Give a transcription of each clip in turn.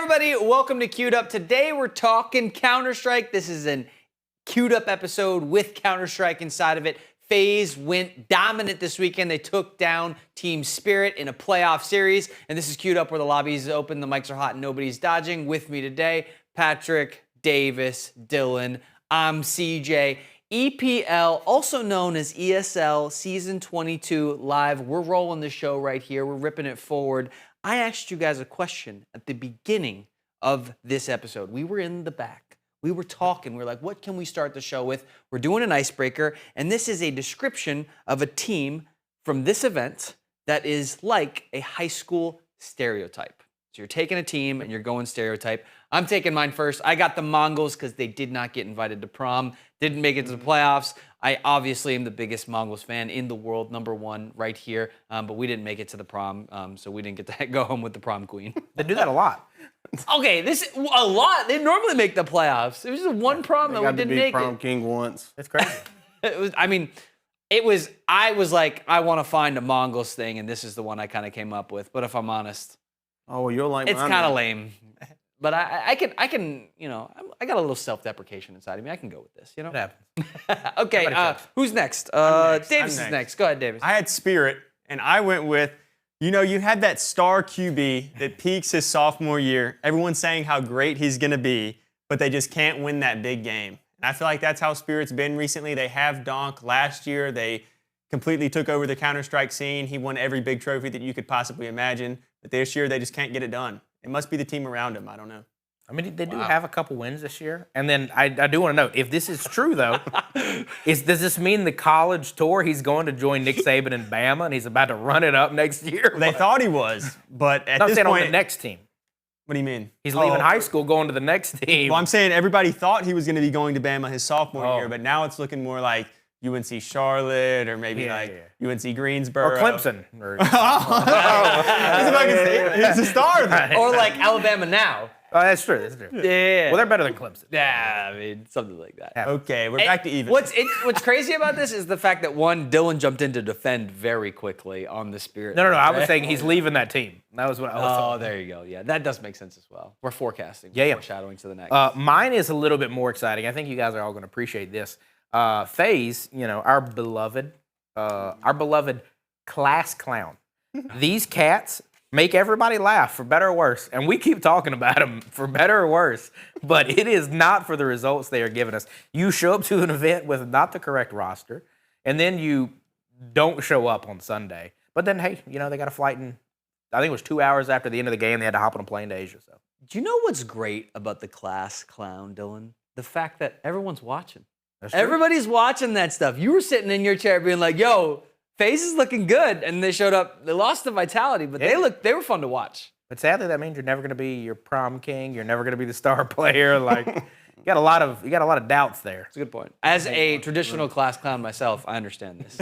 everybody, welcome to Queued Up. Today we're talking Counter-Strike. This is an Queued Up episode with Counter-Strike inside of it. FaZe went dominant this weekend. They took down Team Spirit in a playoff series. And this is Queued Up where the lobby is open, the mics are hot, and nobody's dodging. With me today, Patrick, Davis, Dylan, I'm CJ. EPL, also known as ESL Season 22 Live. We're rolling the show right here. We're ripping it forward. I asked you guys a question at the beginning of this episode. We were in the back. We were talking. We're like, what can we start the show with? We're doing an icebreaker, and this is a description of a team from this event that is like a high school stereotype. So you're taking a team and you're going stereotype. I'm taking mine first. I got the Mongols because they did not get invited to prom, didn't make it to the playoffs. I obviously am the biggest Mongols fan in the world, #1 right here, but we didn't make it to the prom, so we didn't get to go home with the prom queen. They do that a lot. Okay, a lot. They normally make the playoffs. It was just one prom that we didn't make prom it. king once. That's crazy. I was like, I want to find a Mongols thing, and this is the one I kind of came up with. But if I'm honest, oh, you're like it's kind of lame. But I can, you know, I got a little self-deprecation inside of me. I can go with this, you know? It happens. Okay, who's next? next. Davis I'm is next. Go ahead, Davis. I had Spirit, and I went with, you know, you had that star QB that peaks his sophomore year. Everyone's saying how great he's going to be, but they just can't win that big game. And I feel like that's how Spirit's been recently. They have Donk. Last year, they completely took over the Counter-Strike scene. He won every big trophy that you could possibly imagine. But this year, they just can't get it done. It must be the team around him. I don't know. I mean, they do have a couple wins this year. And then I do want to note, if this is true, though, does this mean the college tour, he's going to join Nick Saban and Bama, and he's about to run it up next year? They thought he was, but at I'm this saying point... on the next team. What do you mean? He's leaving high school, going to the next team. Well, I'm saying everybody thought he was going to be going to Bama his sophomore year, but now it's looking more like UNC Charlotte or maybe UNC Greensboro. Or Clemson. He's a star. Or like Alabama now. Oh, that's true. That's true. Yeah. Well, they're better than Clemson. Yeah, I mean, something like that. Okay, we're back to even. What's crazy about this is the fact that, one, Dylan jumped in to defend very quickly on the Spirit. No. I was saying he's leaving that team. That was what I was Oh, there you go. Yeah, that does make sense as well. We're forecasting. Yeah. Foreshadowing to the next. Mine is a little bit more exciting. I think you guys are all going to appreciate this. FaZe, you know, our beloved class clown. These cats make everybody laugh, for better or worse. And we keep talking about them for better or worse. But it is not for the results they are giving us. You show up to an event with not the correct roster, and then you don't show up on Sunday. But then, hey, you know, they got a flight in, I think it was 2 hours after the end of the game. They had to hop on a plane to Asia. So, do you know what's great about the class clown, Dylan? The fact that everyone's watching. that's true. Everybody's watching that stuff. You were sitting in your chair being like, yo, FaZe is looking good. And they showed up. They lost to Vitality, but they were fun to watch. But sadly, that means you're never going to be your prom king. You're never going to be the star player. Like, you got a lot of doubts there. That's a good point. As a traditional class clown myself, I understand this.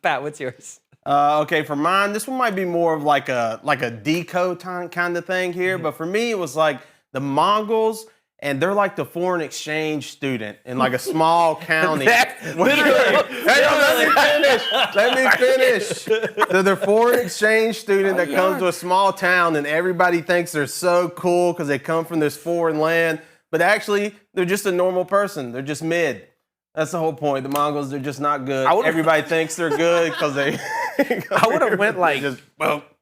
Pat, what's yours? Okay, for mine, this one might be more of like a deco kind of thing here, but for me, it was like the Mongols. And they're like the foreign exchange student in like a small county. Let me finish. They're the foreign exchange student that comes to a small town, and everybody thinks they're so cool because they come from this foreign land. But actually, they're just a normal person. They're just mid. That's the whole point. The Mongols, they're just not good. Everybody thinks they're good because they. I would have went like.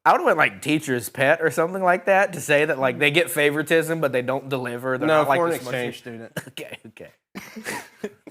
I would have went like teacher's pet or something like that to say that like they get favoritism but they don't deliver. They're no, not foreign like exchange student. Okay.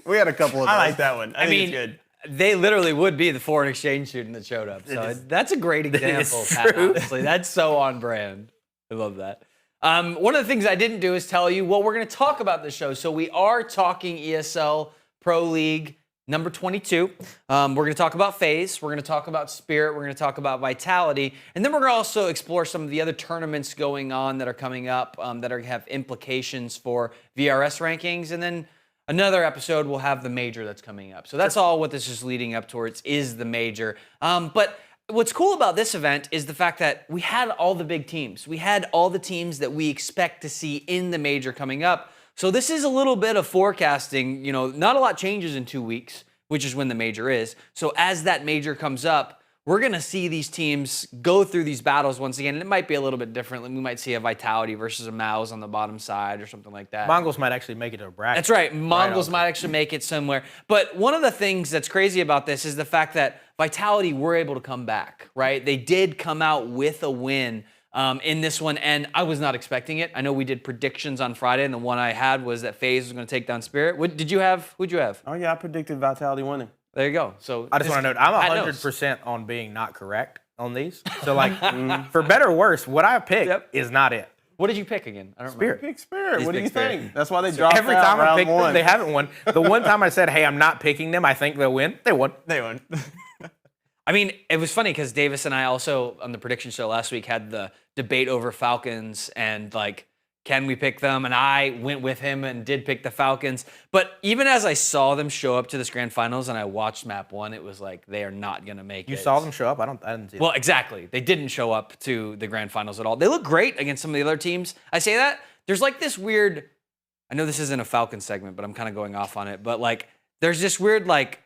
We had a couple of those. I like that one. I think it's good. They literally would be the foreign exchange student that showed up. So that's a great example, Pat, honestly. That's so on brand. I love that. One of the things I didn't do is tell you what we're going to talk about this show. So we are talking ESL Pro League number 22. We're going to talk about FaZe. We're going to talk about Spirit. We're going to talk about Vitality. And then we're going to also explore some of the other tournaments going on that are coming up that have implications for VRS rankings. And then another episode will have the major that's coming up. So that's all what this is leading up towards is the major. But what's cool about this event is the fact that we had all the big teams. We had all the teams that we expect to see in the major coming up. So this is a little bit of forecasting. You know, not a lot changes in 2 weeks, which is when the major is. So as that major comes up, we're going to see these teams go through these battles once again. And it might be a little bit different. We might see a Vitality versus a Mouse on the bottom side or something like that. Mongols might actually make it to a bracket. That's right. Mongols might actually make it somewhere. But one of the things that's crazy about this is the fact that Vitality were able to come back, right? They did come out with a win in this one, and I was not expecting it. I know we did predictions on Friday, and the one I had was that FaZe was going to take down Spirit. What did you have? Who'd you have? Oh, yeah, I predicted Vitality winning. There you go. So I just want to note, I'm 100% on being not correct on these. So, like, for better or worse, what I picked is not it. What did you pick again? I don't Spirit. Pick Spirit. What do you Spirit. think? That's why they dropped Every out time I round picked them, one. they haven't won. The one time I said, hey, I'm not picking them, I think they'll win, they won. They won. I mean, it was funny because Davis and I also, on the prediction show last week, had the debate over Falcons and, like, can we pick them? And I went with him and did pick the Falcons. But even as I saw them show up to this grand finals and I watched map 1, it was like, they are not going to make it. You saw them show up? I didn't see Well, exactly. They didn't show up to the grand finals at all. They look great against some of the other teams. I say that. There's like this weird, I know this isn't a Falcons segment, but I'm kind of going off on it. But like, there's this weird like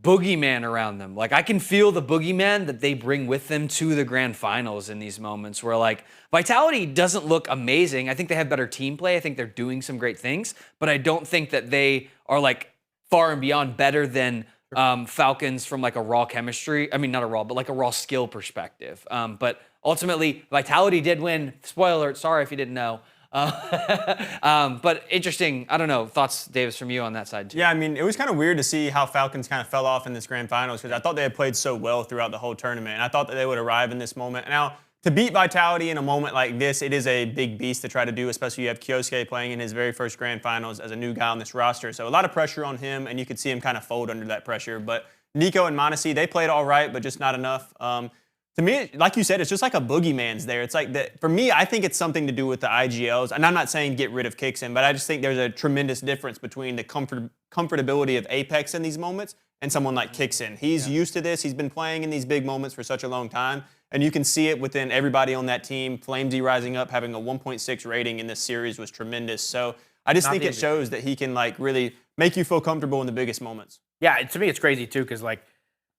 boogeyman around them. Like I can feel the boogeyman that they bring with them to the grand finals in these moments where like Vitality doesn't look amazing. I think they have better team play. I think they're doing some great things, but I don't think that they are like far and beyond better than Falcons from like a raw chemistry. I mean, not a raw, but like a raw skill perspective. But ultimately Vitality did win. Spoiler alert. Sorry if you didn't know. But interesting. I don't know. Thoughts, Davis, from you on that side too? Yeah, I mean, it was kind of weird to see how Falcons kind of fell off in this grand finals because I thought they had played so well throughout the whole tournament, and I thought that they would arrive in this moment. Now, to beat Vitality in a moment like this, it is a big beast to try to do, especially you have QUEUED playing in his very first grand finals as a new guy on this roster. So a lot of pressure on him, and you could see him kind of fold under that pressure. But Nico and Moneyball, they played all right, but just not enough. To me, like you said, it's just like a boogeyman's there. It's like that for me, I think it's something to do with the IGLs. And I'm not saying get rid of Kixin, but I just think there's a tremendous difference between the comfortability of Apex in these moments and someone like Kixin. He's used to this. He's been playing in these big moments for such a long time. And you can see it within everybody on that team. FlameZ rising up, having a 1.6 rating in this series was tremendous. So I just think it shows that he can like really make you feel comfortable in the biggest moments. Yeah, to me it's crazy too because like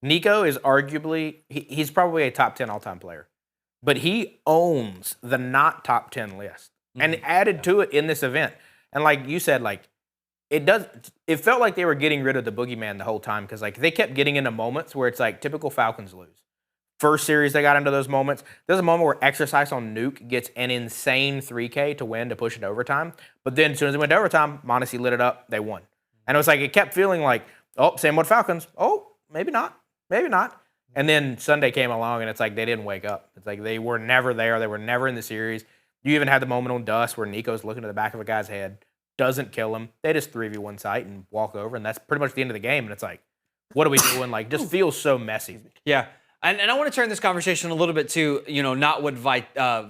Nico is arguably, he's probably a top 10 all-time player, but he owns the not top 10 list and added to it in this event. And like you said, like it felt like they were getting rid of the boogeyman the whole time because like they kept getting into moments where it's like typical Falcons lose. First series, they got into those moments. There's a moment where Exercise on Nuke gets an insane 3K to win to push it to overtime. But then as soon as it went to overtime, Moneyball lit it up, they won. And it was like, it kept feeling like, oh, same with Falcons. Oh, maybe not. Maybe not. And then Sunday came along, and it's like they didn't wake up. It's like they were never there. They were never in the series. You even had the moment on Dust where Nico's looking at the back of a guy's head, doesn't kill him. They just 3v1 sight and walk over, and that's pretty much the end of the game. And it's like, what are we doing? Like, just feels so messy. Yeah. And I want to turn this conversation a little bit to, you know, not what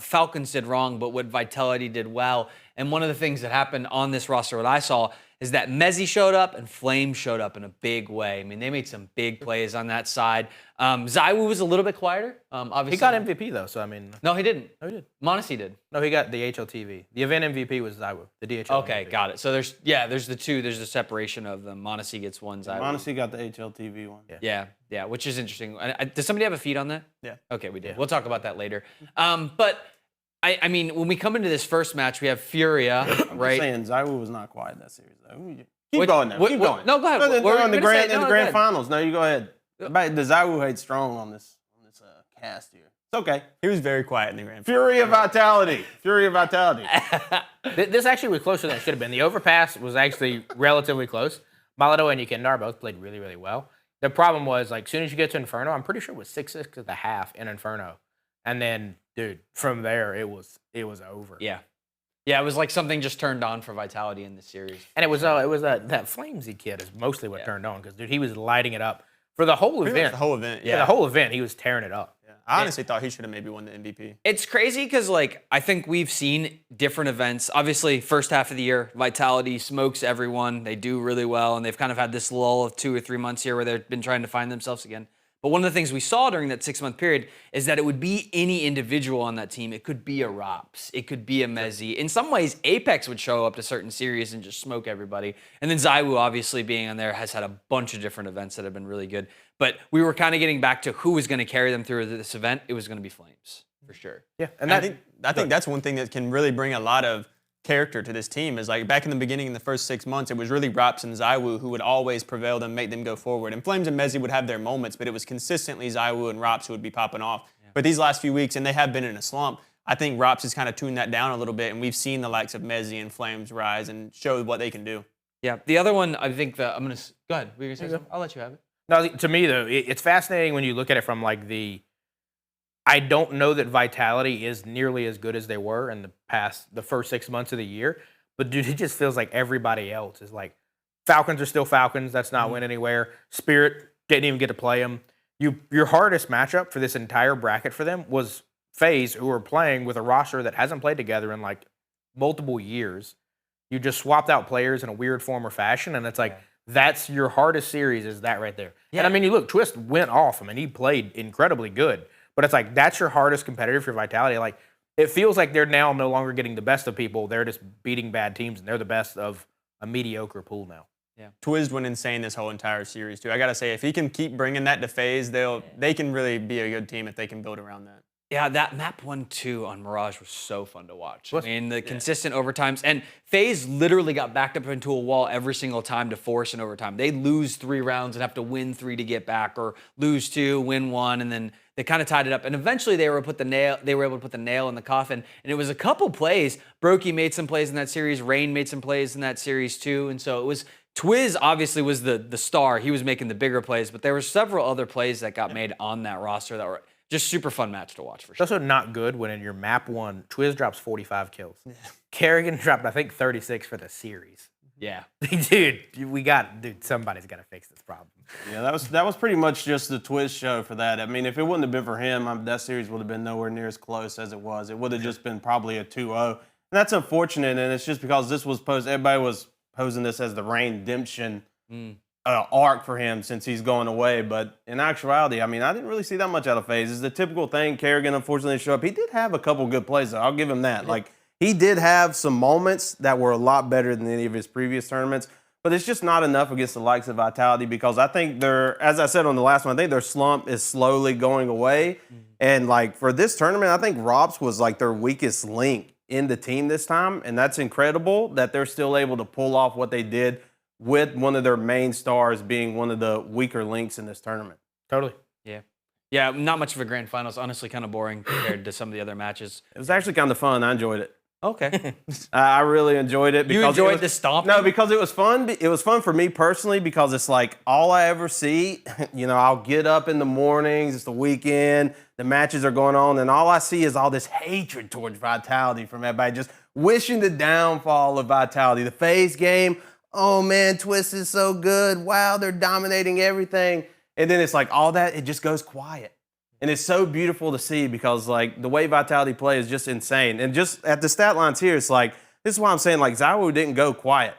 Falcons did wrong, but what Vitality did well. And one of the things that happened on this roster, what I saw, is that Mezzi showed up and Flame showed up in a big way. I mean, they made some big plays on that side. Zywoo was a little bit quieter. Obviously, He got MVP, though, so I mean. No, he didn't. No, he did. Moneyball did. No, he got the HLTV. The event MVP was Zywoo, the DHL Okay, MVP. got it. So there's the two. There's the separation of them. Moneyball gets one. Zywoo. Honestly, got the HLTV one. Yeah, which is interesting. Does somebody have a feed on that? Yeah. Okay, we did. We'll talk about that later. But I mean, when we come into this first match, we have Furia, right? I'm just saying, Zywoo was not quiet in that series, though. Keep going now. Keep going. No, go ahead. No, What were you in the gonna say? grand, in No, the go grand ahead. finals. No, you go ahead. The Zywoo hate strong on this cast here. It's okay. He was very quiet in the grand finals. Fury of Vitality. Fury of Vitality. This actually was closer than it should have been. The overpass was actually relatively close. Malado and Yukindar both played really, really well. The problem was, like, as soon as you get to Inferno, I'm pretty sure it was 6-6 at the half in Inferno. And then, dude, from there, it was over. Yeah. Yeah, it was like something just turned on for Vitality in the series. And it was that FlameZ kid is mostly what turned on because, dude, he was lighting it up for the whole Pretty much event. the whole event, Yeah, the whole event, he was tearing it up. Yeah. I honestly thought he should have maybe won the MVP. It's crazy because, like, I think we've seen different events. Obviously, first half of the year, Vitality smokes everyone. They do really well, and they've kind of had this lull of 2 or 3 months here where they've been trying to find themselves again. But one of the things we saw during that 6-month period is that it would be any individual on that team. It could be a Ropz. It could be a FlameZ. In some ways, Apex would show up to certain series and just smoke everybody. And then Zywoo, obviously being on there, has had a bunch of different events that have been really good. But we were kind of getting back to who was going to carry them through this event. It was going to be FlameZ, for sure. Yeah, And I think that's one thing that can really bring a lot of character to this team is like back in the beginning in the first 6 months, it was really Ropz and Zywoo who would always prevail them, make them go forward. And FlameZ and FaZe would have their moments, but it was consistently Zywoo and Ropz who would be popping off. Yeah. But these last few weeks, and they have been in a slump, I think Ropz has kind of tuned that down a little bit, and we've seen the likes of FaZe and FlameZ rise and show what they can do. Yeah, the other one, I think I'm going to, go ahead. Were you going to say something? I'll let you have it. No, to me, though, it's fascinating when you look at it from like I don't know that Vitality is nearly as good as they were in the first 6 months of the year. But, dude, it just feels like everybody else is like, Falcons are still Falcons. That's not went anywhere. Spirit didn't even get to play them. Your hardest matchup for this entire bracket for them was FaZe, who are playing with a roster that hasn't played together in like multiple years. You just swapped out players in a weird form or fashion, and it's like, that's your hardest series is that right there. Yeah. And, I mean, you look, Twist went off. I mean, he played incredibly good. But it's like, that's your hardest competitor for Vitality. Like, it feels like they're now no longer getting the best of people. They're just beating bad teams, and they're the best of a mediocre pool now. Yeah, Twiz went insane this whole entire series, too. I got to say, if he can keep bringing that to FaZe, they can really be a good team if they can build around that. Yeah, that map 1-2 on Mirage was so fun to watch. I mean, the consistent overtimes. And FaZe literally got backed up into a wall every single time to force an overtime. They'd lose 3 rounds and have to win 3 to get back, or lose 2, win 1, and then they kind of tied it up. And eventually they were able to put the nail in the coffin. And it was a couple plays. Brokey made some plays in that series. Rain made some plays in that series too. And so it was, Twiz obviously was the star. He was making the bigger plays, but there were several other plays that got made on that roster that were just super fun match to watch for sure. It's also not good when in your map 1, Twiz drops 45 kills. Kerrigan dropped, I think, 36 for the series. Yeah. Dude, somebody's got to fix this problem. Yeah, that was pretty much just the Twiz show for that. I mean, if it wouldn't have been for him, that series would have been nowhere near as close as it was. It would have just been probably a 2-0. And that's unfortunate, and it's just because this was everybody was posing this as the Rain redemption arc for him since he's going away. But in actuality, I mean, I didn't really see that much out of FaZe. It's the typical thing. Kerrigan unfortunately showed up. He did have a couple good plays, though. I'll give him that. Like, he did have some moments that were a lot better than any of his previous tournaments. But it's just not enough against the likes of Vitality because I think as I said on the last one, I think their slump is slowly going away. And, like, for this tournament, I think Ropz was, like, their weakest link in the team this time. And that's incredible that they're still able to pull off what they did with one of their main stars being one of the weaker links in this tournament. Totally. Yeah. Yeah, not much of a grand finals. Honestly, kind of boring compared to some of the other matches. It was actually kind of fun. I enjoyed it. Okay. I really enjoyed it. You enjoyed the stomping? No, because it was fun. It was fun for me personally because it's like all I ever see, I'll get up in the mornings, it's the weekend, the matches are going on, and all I see is all this hatred towards Vitality from everybody, just wishing the downfall of Vitality. The FaZe game, oh man, Twist is so good. Wow, they're dominating everything. And then it's like all that, it just goes quiet. And it's so beautiful to see because, like, the way Vitality play is just insane. And just at the stat lines here, it's like, this is why I'm saying, like, Zywoo didn't go quiet.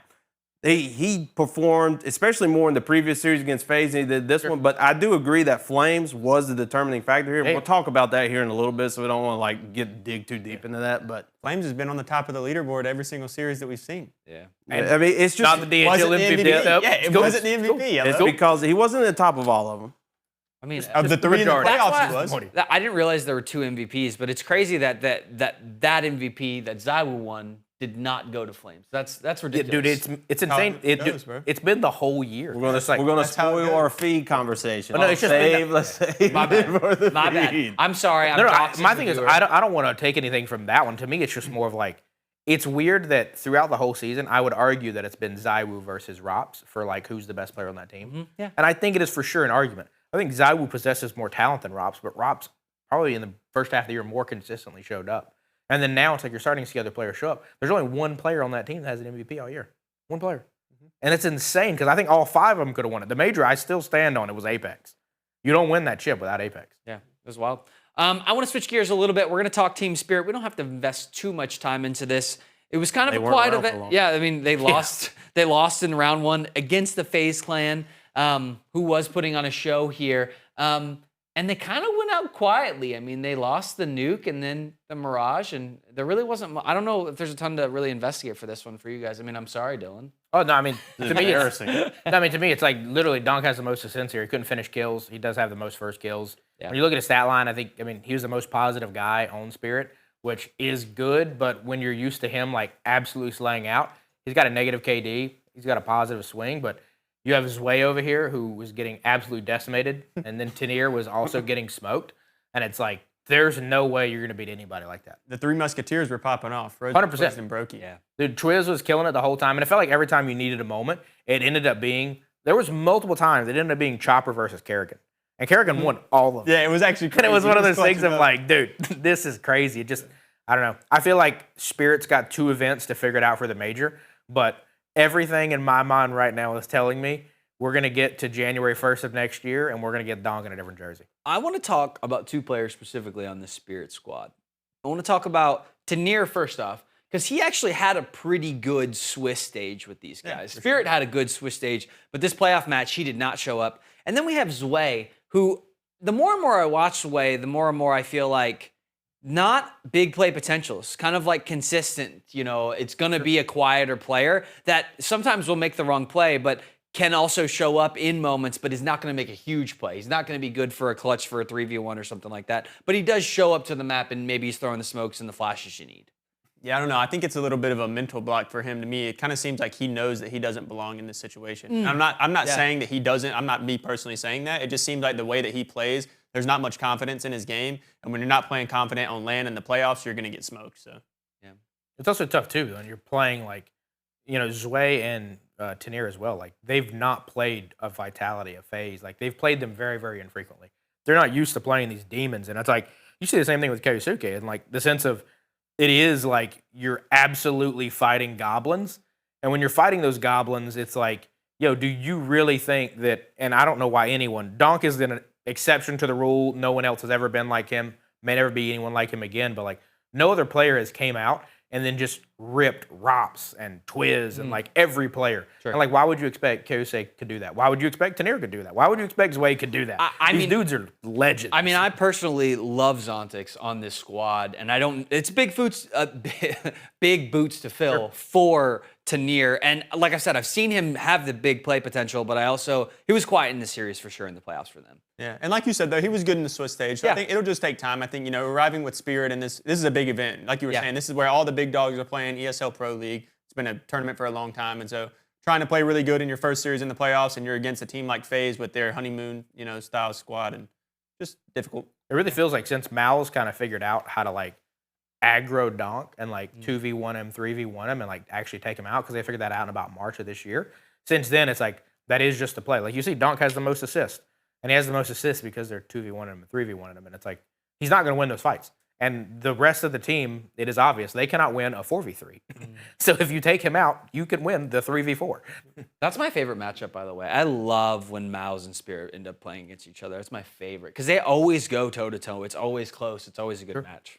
He performed, especially more in the previous series against FaZe than he did this one. But I do agree that FlameZ was the determining factor here. Hey. We'll talk about that here in a little bit, so we don't want to, like, dig too deep into that. But FlameZ has been on the top of the leaderboard every single series that we've seen. Yeah. And, I mean, it's just not the DHL MVP. Yeah, it wasn't the MVP. It's because he wasn't in the top of all of them. I mean, of the 3 in the playoffs, he was. I didn't realize there were 2 MVPs, but it's crazy that MVP that Zywoo won did not go to FlameZ. That's ridiculous. Yeah, dude, it's insane. It's been the whole year. We're gonna spoil our feed conversation. No, it's just let's save my bad. it for the My feed. bad. I'm sorry. My thing is, I don't want to take anything from that one. To me, it's just more of like, it's weird that throughout the whole season, I would argue that it's been Zywoo versus Ropz for like who's the best player on that team. Mm-hmm. Yeah. And I think it is for sure an argument. I think Zywoo possesses more talent than Ropz, but Ropz probably in the first half of the year more consistently showed up. And then now it's like you're starting to see other players show up. There's only one player on that team that has an MVP all year. One player. And it's insane because I think all 5 of them could have won it. The major I still stand on it was Apex. You don't win that chip without Apex. Yeah, it was wild. I want to switch gears a little bit. We're going to talk Team Spirit. We don't have to invest too much time into this. It was kind of a quiet event. Yeah, I mean, they lost. They lost in round 1 against the FaZe clan. who was putting on a show here. And they kind of went out quietly. I mean, they lost the Nuke and then the Mirage, and there really wasn't. I don't know if there's a ton to really investigate for this one for you guys. I mean, I'm sorry, Dylan. Oh no, I mean to me, Embarrassing. to me, it's like literally Donk has the most assists here. He couldn't finish kills. He does have the most first kills. Yeah. When you look at his stat line, I mean, he was the most positive guy on Spirit, which is good. But when you're used to him like absolutely slaying out, he's got a negative KD. He's got a positive swing, but you have Zywoo over here who was getting absolutely decimated, and then Tenier was also getting smoked. And it's like, there's no way you're going to beat anybody like that. The Three Musketeers were popping off. 100%. And Brokey. Yeah. Dude, Twiz was killing it the whole time. And it felt like every time you needed a moment, it ended up being, there was multiple times it ended up being Chopper versus Kerrigan. And Kerrigan won all of them. Yeah, it was actually crazy. And it was one of those things clutching of up. like, dude, this is crazy. It just, I don't know. I feel like Spirit's got 2 events to figure it out for the major, but everything in my mind right now is telling me we're going to get to January 1st of next year, and we're going to get Donk in a different jersey. I want to talk about 2 players specifically on the Spirit squad. I want to talk about Tenier first off, because he actually had a pretty good Swiss stage with these guys. Spirit had a good Swiss stage, but this playoff match, he did not show up. And then we have Zywoo, who the more and more I watch Zywoo, the more and more I feel like not big play potential. It's kind of like consistent. You know, it's going to be a quieter player that sometimes will make the wrong play, but can also show up in moments, but is not going to make a huge play. He's not going to be good for a clutch for a 3v1 or something like that. But he does show up to the map, and maybe he's throwing the smokes and the flashes you need. Yeah, I don't know. I think it's a little bit of a mental block for him. To me, it kind of seems like he knows that he doesn't belong in this situation. And I'm not saying that he doesn't. I'm not me personally saying that. It just seems like the way that he plays, there's not much confidence in his game. And when you're not playing confident on LAN in the playoffs, you're going to get smoked. So Yeah. It's also tough, too, when you're playing like, you know, Zywoo and Tenier as well. Like, they've not played a Vitality, a FaZe. Like, they've played them very, very infrequently. They're not used to playing these demons. And it's like, you see the same thing with Keisuke, and like the sense of it is like you're absolutely fighting goblins. And when you're fighting those goblins, it's like, yo, do you really think that, and I don't know why anyone, Donk is an exception to the rule. No one else has ever been like him. May never be anyone like him again, but like no other player has came out and then just ripped Ropz and Twiz and like every player. Sure. And like, why would you expect Keisuke could do that? Why would you expect Tenier could do that? Why would you expect Zywoo could do that? These dudes are legends. I mean, I personally love Zontix on this squad, and I don't. It's big boots to fill for Tenier. And like I said, I've seen him have the big play potential, but he was quiet in the series for sure in the playoffs for them. yeah, and like you said though, he was good in the Swiss stage. So Yeah. I think it'll just take time. I think arriving with Spirit and this is a big event. Like you were saying, this is where all the big dogs are playing ESL Pro League. It's been a tournament for a long time, and so trying to play really good in your first series in the playoffs, and you're against a team like FaZe with their honeymoon, style squad, and just difficult. It really feels like since Mal's kind of figured out how to like aggro Donk and like 2v1 him, 3v1 him, and like actually take him out because they figured that out in about March of this year. Since then, it's like that is just the play. Like you see, Donk has the most assists, and he has the most assists because they're 2v1 him and 3v1 him, and it's like he's not going to win those fights. And the rest of the team, it is obvious they cannot win a 4v3. So if you take him out, you can win the 3v4. That's my favorite matchup, by the way. I love when Mouse and Spirit end up playing against each other. That's my favorite because they always go toe-to-toe. It's always close. It's always a good match.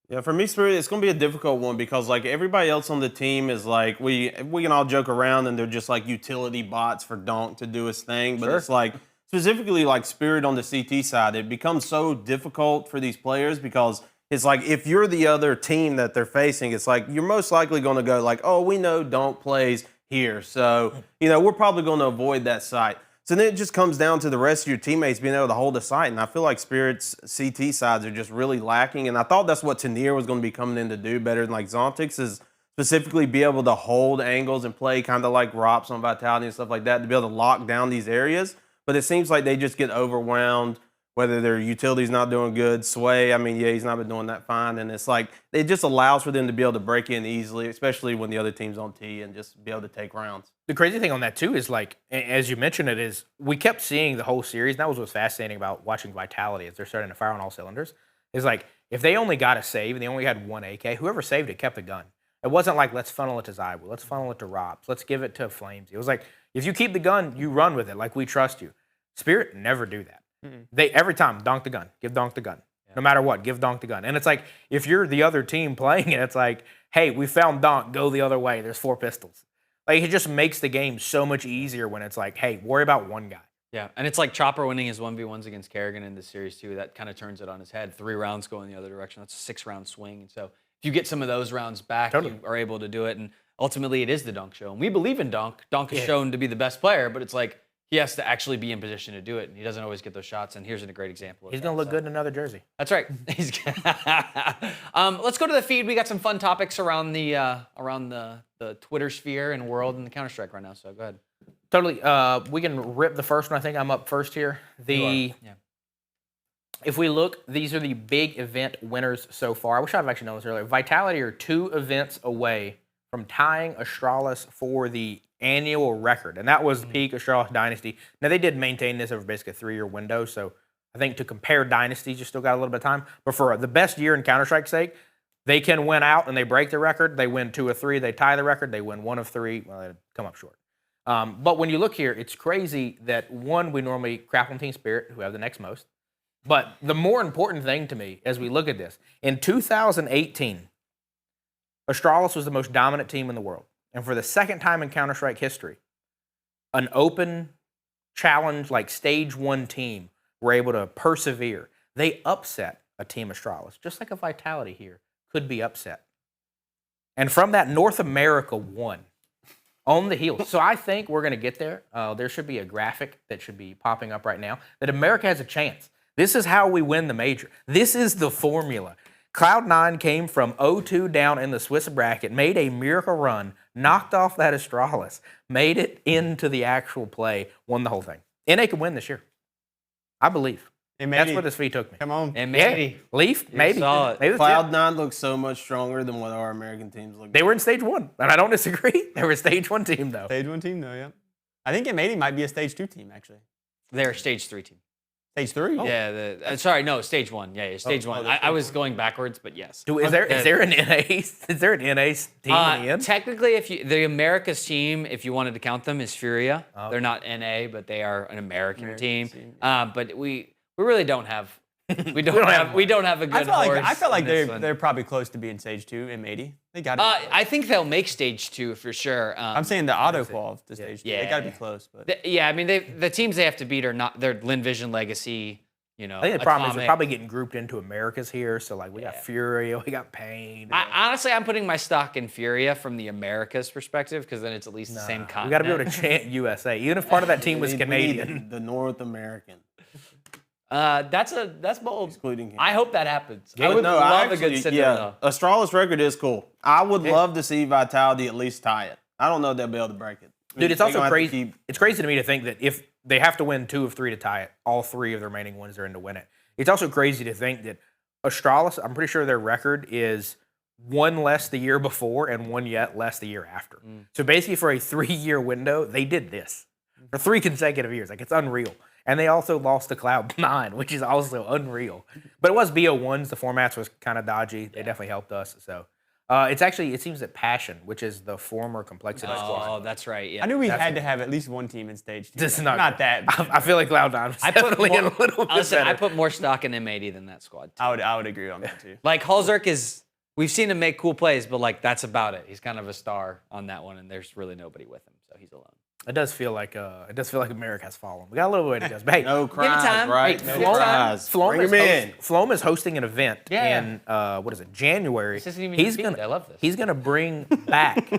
Yeah, for me, Spirit, it's going to be a difficult one because, like, everybody else on the team is like, we can all joke around and they're just like utility bots for Donk to do his thing. But it's like, specifically like Spirit on the CT side, it becomes so difficult for these players because it's like if you're the other team that they're facing, it's like you're most likely going to go like, oh, we know Donk plays here. So, we're probably going to avoid that site. So then it just comes down to the rest of your teammates being able to hold a site. And I feel like Spirit's CT sides are just really lacking. And I thought that's what Tenier was going to be coming in to do better than like Zontix is specifically be able to hold angles and play kind of like Ropz on Vitality and stuff like that to be able to lock down these areas. But it seems like they just get overwhelmed, whether their utility's not doing good. Sway, I mean, yeah, he's not been doing that fine. And it's like it just allows for them to be able to break in easily, especially when the other team's on T and just be able to take rounds. The crazy thing on that, too, is like, as you mentioned it, is we kept seeing the whole series. And that was what's fascinating about watching Vitality as they're starting to fire on all cylinders. Is like, if they only got a save and they only had one AK, whoever saved it kept the gun. It wasn't like, let's funnel it to Zywoo, let's funnel it to Ropz, let's give it to FlameZ. It was like, if you keep the gun, you run with it, like we trust you. Spirit never do that. They every time, donk the gun, give Donk the gun. No matter what, give Donk the gun. And it's like, if you're the other team playing it, it's like, hey, we found Donk, go the other way. There's 4 pistols. Like, it just makes the game so much easier when it's like, hey, worry about one guy. Yeah, and it's like Chopper winning his 1v1s against Kerrigan in this series too. That kind of turns it on his head. 3 rounds go in the other direction. That's a 6-round swing. And so if you get some of those rounds back, you are able to do it. And ultimately, it is the Dunk show. And we believe in Dunk. Dunk is shown to be the best player, but it's like he has to actually be in position to do it, and he doesn't always get those shots. And here's a great example. He's going to look good in another jersey. That's right. Let's go to the feed. We got some fun topics around the Twitter sphere and world and the Counter-Strike right now. So go ahead. Totally. We can rip the first one. I think I'm up first here. If we look, these are the big event winners so far. I wish I'd actually known this earlier. Vitality are 2 events away from tying Astralis for the annual record, and that was the peak Astralis Dynasty. Now, they did maintain this over basically a 3-year window, so I think to compare dynasties, you still got a little bit of time. But for the best year in Counter-Strike's sake, they can win out and they break the record. They win 2 of 3, they tie the record. They win 1 of 3. Well, they come up short. But when you look here, it's crazy that, one, we normally crap on Team Spirit, who have the next most. But the more important thing to me as we look at this, in 2018, Astralis was the most dominant team in the world. And for the second time in Counter-Strike history, an open challenge like Stage 1 team were able to persevere. They upset a Team Astralis, just like a Vitality here could be upset. And from that, North America won. On the heels. So I think we're going to get there. There should be a graphic that should be popping up right now that America has a chance. This is how we win the major. This is the formula. Cloud9 came from 0-2 down in the Swiss bracket, made a miracle run, knocked off that Astralis, made it into the actual play, won the whole thing. NA can win this year. I believe. That's what this feat took me. Come on. And maybe. Leaf, maybe. Maybe Cloud9 looks so much stronger than what our American teams look. They were in Stage 1, and I don't disagree. They were a Stage 1 team, though. Stage 1 team, though, yeah. I think M80 might be a Stage 2 team, actually. They're a Stage 3 team. Stage 3? Oh. Yeah, sorry, no, Stage 1. Yeah, Stage 1. I was going backwards, but yes. Is there an NA team in the end? Technically, the America's team, if you wanted to count them, is Furia. They're not NA, but they are an American team. But we really don't have we don't have a good horse. I feel like they're probably close to being Stage 2 M80. They got. I think they'll make Stage 2 for sure. I'm saying the auto qual to Stage 2. They got to be close, but I mean the teams they have to beat are not. They're Lin Vision Legacy. You know, I think the problem is we're probably getting grouped into Americas here. So like we got Furia, we got Pain. Honestly, I'm putting my stock in Furia from the Americas perspective because then it's at least the same continent. We got to be able to chant USA, even if part of that team was Canadian. The North American. That's bold. Excluding him. I hope that happens. Yeah, I would love a good Cinderella. Astralis record is cool. I would love to see Vitality at least tie it. I don't know if they'll be able to break it. Dude, it's also crazy. It's crazy to me to think that if they have to win 2 of 3 to tie it, all 3 of the remaining ones are in to win it. It's also crazy to think that Astralis, I'm pretty sure their record is 1 less the year before and 1 yet less the year after. So basically for a 3-year window, they did this for 3 consecutive years. Like, it's unreal. And they also lost to Cloud9, which is also unreal. But it was BO1s. The formats was kind of dodgy. They definitely helped us. So it seems that Passion, which is the former Complexity squad. Oh, that's right. Yeah. I knew we had to have at least one team in Stage 2. This is not that. I feel like Cloud9 was definitely a little bit better. I put more stock in M80 than that squad. Too. I would agree on that too. Like Halzerk is, we've seen him make cool plays, but like that's about it. He's kind of a star on that one, and there's really nobody with him, so he's alone. It does feel like America has fallen. We got a little way to go. But hey, no cries, give it time. right? Hey, no cries. Bring him in. Flome is hosting an event in January. This isn't even I love this. He's gonna bring back.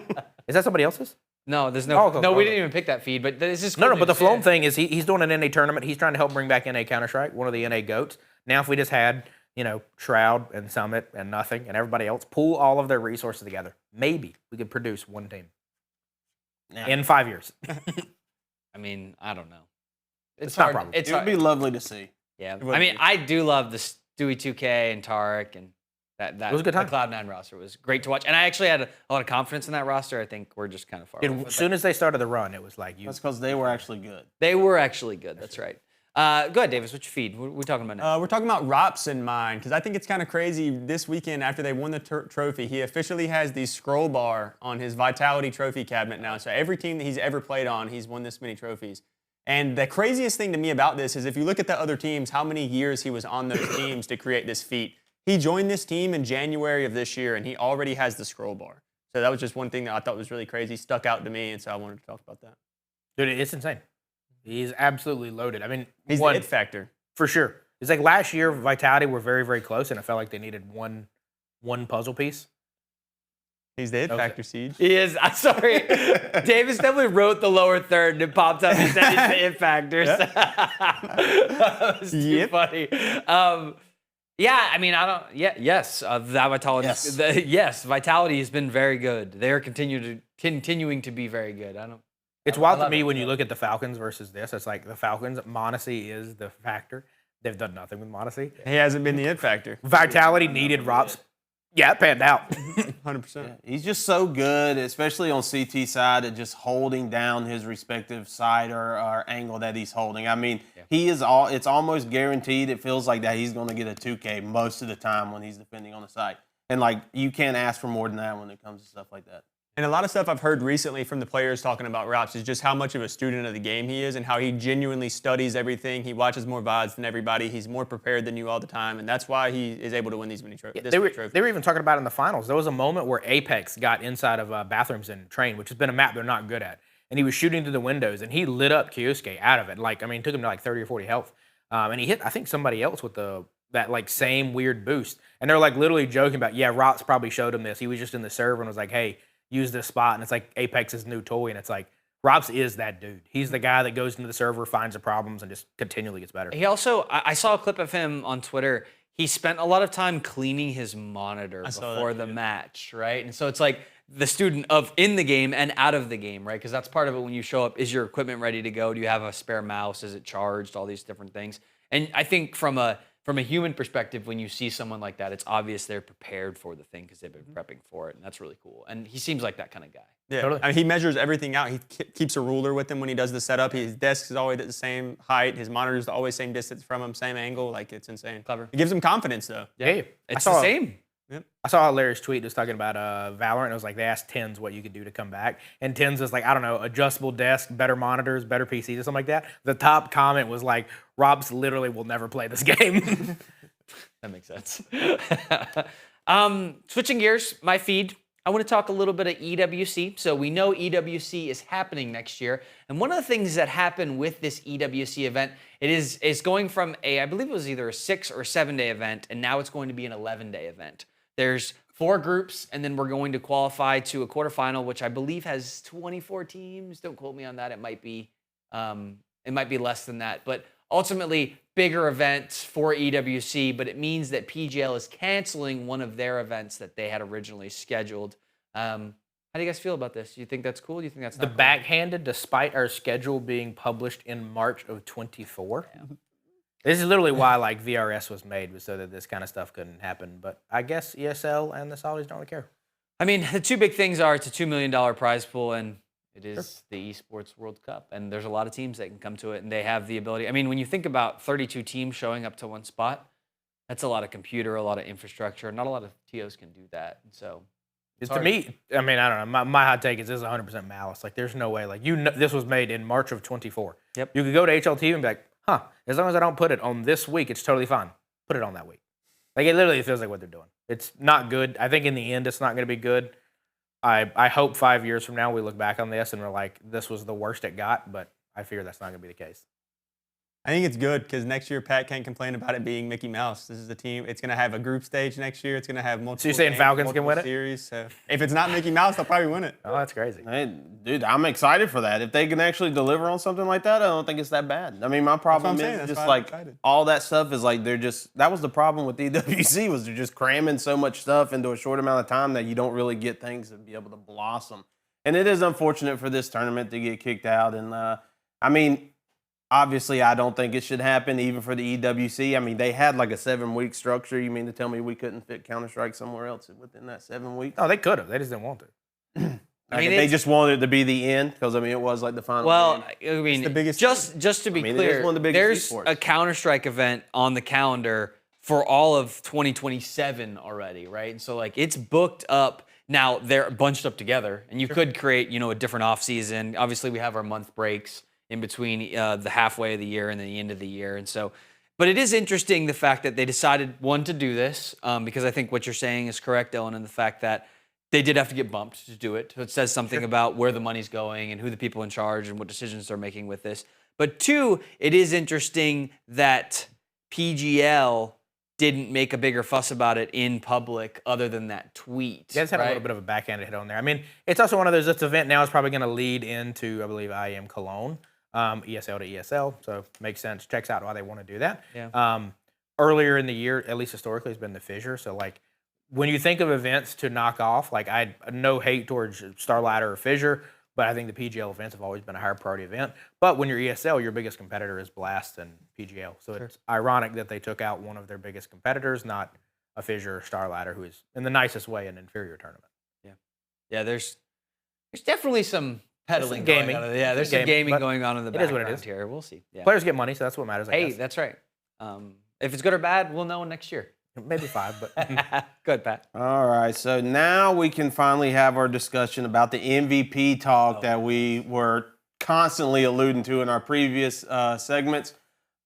Is that somebody else's? No, there's no. We didn't even pick that feed, but this is cool. No. But the Flome thing is he's doing an NA tournament. He's trying to help bring back NA Counter-Strike, one of the NA goats. Now, if we just had Shroud and Summit and Nothing and everybody else pool all of their resources together, maybe we could produce one team in 5 years. I mean, I don't know. It's not a problem. It would be lovely to see. Yeah. I mean, I do love the Stewie 2K and Tarek and that. It was a good time. The Cloud9 roster was great to watch. And I actually had a lot of confidence in that roster. I think we're just kind of far off. As soon as they started the run, it was like That's because they were actually good. They were actually good. That's right. Go ahead, Davis. What's your feed? What are we talking about now? We're talking about Ropz in mine because I think it's kind of crazy. This weekend, after they won the trophy, he officially has the scroll bar on his Vitality trophy cabinet now. So every team that he's ever played on, he's won this many trophies. And the craziest thing to me about this is if you look at the other teams, how many years he was on those teams to create this feat. He joined this team in January of this year, and he already has the scroll bar. So that was just one thing that I thought was really crazy, stuck out to me, and so I wanted to talk about that. Dude, it's insane. He's absolutely loaded. I mean, He's the it factor. For sure. It's like last year, Vitality were very, very close, and I felt like they needed one puzzle piece. He's the it factor, Siege. He is. I'm sorry. Davis definitely wrote the lower third and it popped up and said he's the it factor. That was too funny. Yeah, I mean, I don't. Yeah, yes. That Vitality. Yes. Vitality has been very good. They are continuing to be very good. It's wild to me when you look at the Falcons versus this. It's like the Falcons, Moneyball is the factor. They've done nothing with Moneyball. He hasn't been the it factor. Vitality needed Ropz. Yeah, it panned out. 100%. Yeah, he's just so good, especially on CT side, at just holding down his respective side or angle that he's holding. I mean, it's almost guaranteed. It feels like that he's going to get a 2K most of the time when he's defending on the side. And, like, you can't ask for more than that when it comes to stuff like that. And a lot of stuff I've heard recently from the players talking about Ropz is just how much of a student of the game he is and how he genuinely studies everything. He watches more VODs than everybody. He's more prepared than you all the time, and that's why he is able to win these many trophies. They were even talking about it in the finals. There was a moment where Apex got inside of bathrooms and train, which has been a map they're not good at, and he was shooting through the windows, and he lit up QUEUED out of it. Like, I mean, it took him to like 30 or 40 health, and he hit, I think, somebody else with that like same weird boost. And they're like literally joking about, yeah, Ropz probably showed him this. He was just in the server and was like, hey, use this spot, and it's like Apex's new toy, and it's like Ropz is that dude. He's the guy that goes into the server, finds the problems, and just continually gets better. He also, I saw a clip of him on Twitter. He spent a lot of time cleaning his monitor before the match, right? And so it's like the student of in the game and out of the game, right? Because that's part of it when you show up. Is your equipment ready to go? Do you have a spare mouse? Is it charged? All these different things. And I think from a human perspective, when you see someone like that, it's obvious they're prepared for the thing because they've been prepping for it, and that's really cool. And he seems like that kind of guy. Yeah, totally. I mean, he measures everything out. He keeps a ruler with him when he does the setup. His desk is always at the same height. His monitor is always same distance from him, same angle. Like, it's insane. Clever. It gives him confidence, though. Yeah, it's the same. Yep. I saw a hilarious tweet just talking about Valorant. It was like they asked Tens what you could do to come back. And Tens was like, I don't know, adjustable desk, better monitors, better PCs, or something like that. The top comment was like, Ropz literally will never play this game. That makes sense. Switching gears, my feed. I want to talk a little bit of EWC. So we know EWC is happening next year. And one of the things that happened with this EWC event, it's going from I believe it was either a 6 or 7 day event, and now it's going to be an 11-day event. There's 4 groups, and then we're going to qualify to a quarterfinal, which I believe has 24 teams. Don't quote me on that. It might be less than that. But ultimately, bigger events for EWC, but it means that PGL is canceling one of their events that they had originally scheduled. How do you guys feel about this? Do you think that's cool? Do you think that's not cool? Backhanded, despite our schedule being published in March of 24? Yeah. This is literally why like VRS was made, was so that this kind of stuff couldn't happen. But I guess ESL and the Saudis don't really care. I mean, the two big things are it's a $2 million prize pool, and it is the Esports World Cup, and there's a lot of teams that can come to it, and they have the ability. I mean, when you think about 32 teams showing up to one spot, that's a lot of computer, a lot of infrastructure. Not a lot of TOs can do that. So, to me, I mean, I don't know. My hot take is this is 100% malice. Like, there's no way. Like, this was made in March of 24. Yep. You could go to HLT and be like, huh, as long as I don't put it on this week, it's totally fine. Put it on that week. Like, it literally feels like what they're doing. It's not good. I think in the end, it's not going to be good. I hope 5 years from now we look back on this and we're like, this was the worst it got, but I fear that's not going to be the case. I think it's good because next year Pat can't complain about it being Mickey Mouse. This is the team. It's going to have a group stage next year. It's going to have multiple. So you're saying Falcons can win it? Series. So if it's not Mickey Mouse, they'll probably win it. Oh, that's crazy. Hey, dude, I'm excited for that. If they can actually deliver on something like that, I don't think it's that bad. I mean, my problem is just like all that stuff is like that was the problem with EWC was they're just cramming so much stuff into a short amount of time that you don't really get things to be able to blossom. And it is unfortunate for this tournament to get kicked out. And I mean, obviously, I don't think it should happen, even for the EWC. I mean, they had like a 7-week structure. You mean to tell me we couldn't fit Counter-Strike somewhere else within that 7 weeks? Oh, they could have. They just didn't want to. I mean, they just wanted it to be the end because, I mean, it was like the final game. I mean, the biggest just to be clear, there's a Counter-Strike event on the calendar for all of 2027 already, right? And so, like, it's booked up. Now, they're bunched up together, and you could create, a different off-season. Obviously, we have our month breaks in between the halfway of the year and the end of the year. And so, but it is interesting the fact that they decided, one, to do this, because I think what you're saying is correct, Dylan, and the fact that they did have to get bumped to do it. So it says something about where the money's going and who the people in charge and what decisions they're making with this. But 2, it is interesting that PGL didn't make a bigger fuss about it in public other than that tweet. Yeah, it's had a little bit of a backhanded hit on there. I mean, it's also one of those, this event now is probably going to lead into, I believe, IM Cologne, ESL to ESL. So makes sense. Checks out why they want to do that. Yeah. Earlier in the year, at least historically, has been the Fissure. So, like, when you think of events to knock off, like, I no hate towards Starladder or Fissure, but I think the PGL events have always been a higher priority event. But when you're ESL, your biggest competitor is Blast and PGL. So it's ironic that they took out one of their biggest competitors, not a Fissure or Starladder, who is, in the nicest way, an inferior tournament. Yeah, there's definitely some peddling gaming. going on. Yeah, there's some gaming going on in the background what it is. here. We'll see. Yeah. Players get money, so that's what matters, I Hey, guess. that's right. If it's good or bad, we'll know next year. Maybe 5, but Good, Pat. All right, so now we can finally have our discussion about the MVP talk that we were constantly alluding to in our previous segments.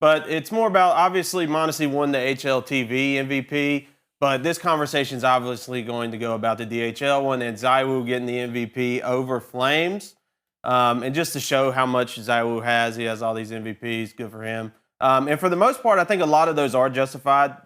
But it's more about, obviously, Moneyball won the HLTV MVP, but this conversation is obviously going to go about the DHL one and Zywoo getting the MVP over FlameZ. And just to show how much Zywoo has, he has all these MVPs, good for him. And for the most part, I think a lot of those are justified.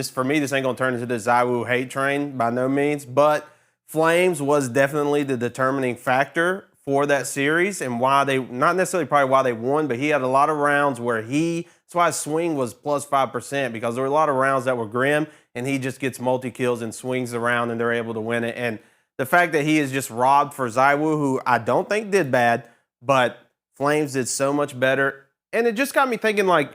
For me, this ain't going to turn into the Zywoo hate train by no means. But FlameZ was definitely the determining factor for that series and why they, not necessarily probably why they won, but he had a lot of rounds where that's why his swing was plus 5%, because there were a lot of rounds that were grim and he just gets multi-kills and swings around and they're able to win it. And the fact that he is just robbed for Zywoo, who I don't think did bad, but FlameZ did so much better. And it just got me thinking, like,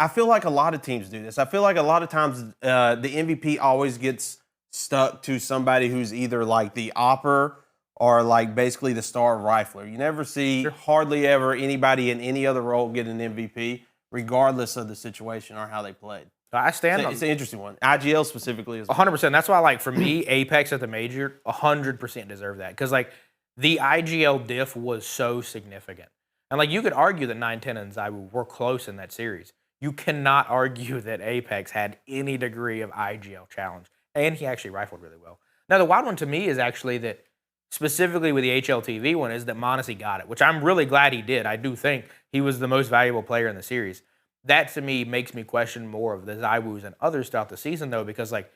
I feel like a lot of teams do this. I feel like a lot of times the MVP always gets stuck to somebody who's either like the opper or like basically the star rifler. You never see hardly ever anybody in any other role get an MVP, regardless of the situation or how they played. I stand on It's an interesting one. IGL specifically is 100%. That's why, like, for me, Apex at the major 100% deserve that, because like the IGL diff was so significant, and like you could argue that 9-10 and Zywoo were close in that series. You cannot argue that Apex had any degree of IGL challenge, and he actually rifled really well. Now, the wild one to me is actually that, specifically with the HLTV one, is that Moneyball got it, which I'm really glad he did. I do think he was the most valuable player in the series. That, to me, makes me question more of the Zywoos and others throughout the season, though, because like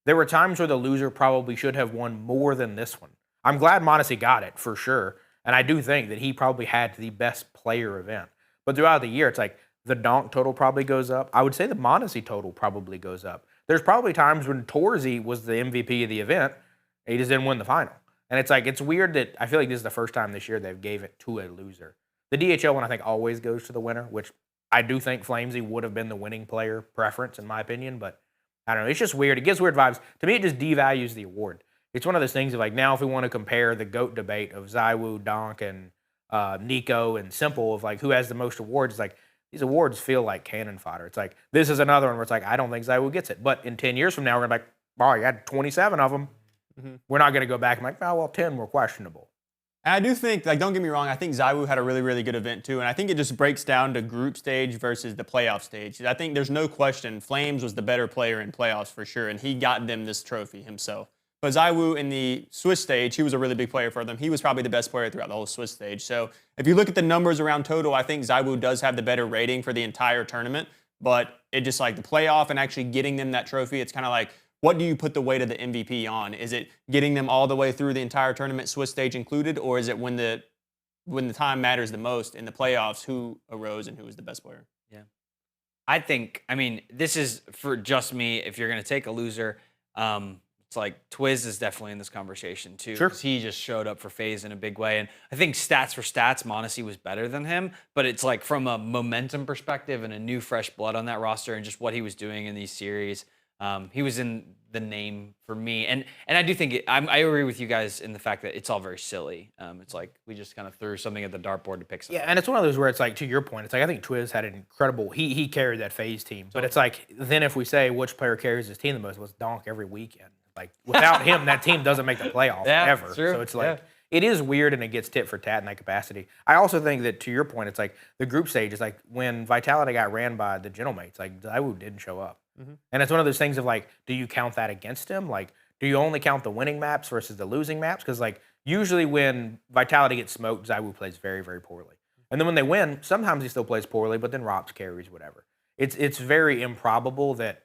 there were times where the loser probably should have won more than this one. I'm glad Moneyball got it, for sure, and I do think that he probably had the best player event. But throughout the year, it's like, the Donk total probably goes up. I would say the Moneyball total probably goes up. There's probably times when Torzy was the MVP of the event, and he just didn't win the final. And it's like, it's weird that I feel like this is the first time this year they've gave it to a loser. The DHL one, I think, always goes to the winner, which I do think FlameZ would have been the winning player preference, in my opinion. But I don't know. It's just weird. It gives weird vibes. To me, it just devalues the award. It's one of those things of like, now if we want to compare the GOAT debate of Zywoo, Donk, and Nico and Simple of like who has the most awards, it's like, these awards feel like cannon fodder. It's like, this is another one where it's like, I don't think Zywoo gets it. But in 10 years from now, we're going to be like, oh, you had 27 of them. Mm-hmm. We're not going to go back and like, oh, well, 10 were questionable. And I do think, like, don't get me wrong, I think Zywoo had a really, really good event too. And I think it just breaks down to group stage versus the playoff stage. I think there's no question FlameZ was the better player in playoffs for sure. And he got them this trophy himself. But Zywoo in the Swiss stage, he was a really big player for them. He was probably the best player throughout the whole Swiss stage. So if you look at the numbers around total, I think Zywoo does have the better rating for the entire tournament. But it just like the playoff and actually getting them that trophy, it's kind of like, what do you put the weight of the MVP on? Is it getting them all the way through the entire tournament, Swiss stage included, or is it when the time matters the most in the playoffs, who arose and who was the best player? Yeah. I think, I mean, this is for just me. If you're going to take a loser, it's like Twiz is definitely in this conversation too. Sure. Because he just showed up for FaZe in a big way. And I think stats for stats, Moneyball was better than him. But it's like from a momentum perspective and a new fresh blood on that roster and just what he was doing in these series, he was in the name for me. And I do think, I agree with you guys in the fact that it's all very silly. It's like we just kind of threw something at the dartboard to pick something. Yeah, and it's one of those where it's like, to your point, it's like I think Twiz had an incredible, he carried that FaZe team. But it's like, then if we say which player carries his team the most, was Donk every weekend. Like, without him, that team doesn't make the playoffs ever. True. So it's like, it is weird and it gets tit for tat in that capacity. I also think that, to your point, it's like the group stage is like when Vitality got ran by the Gentlemates, like Zywoo didn't show up. Mm-hmm. And it's one of those things of like, do you count that against him? Like, do you only count the winning maps versus the losing maps? Because like usually when Vitality gets smoked, Zywoo plays very, very poorly. And then when they win, sometimes he still plays poorly, but then Ropz carries, whatever. It's very improbable that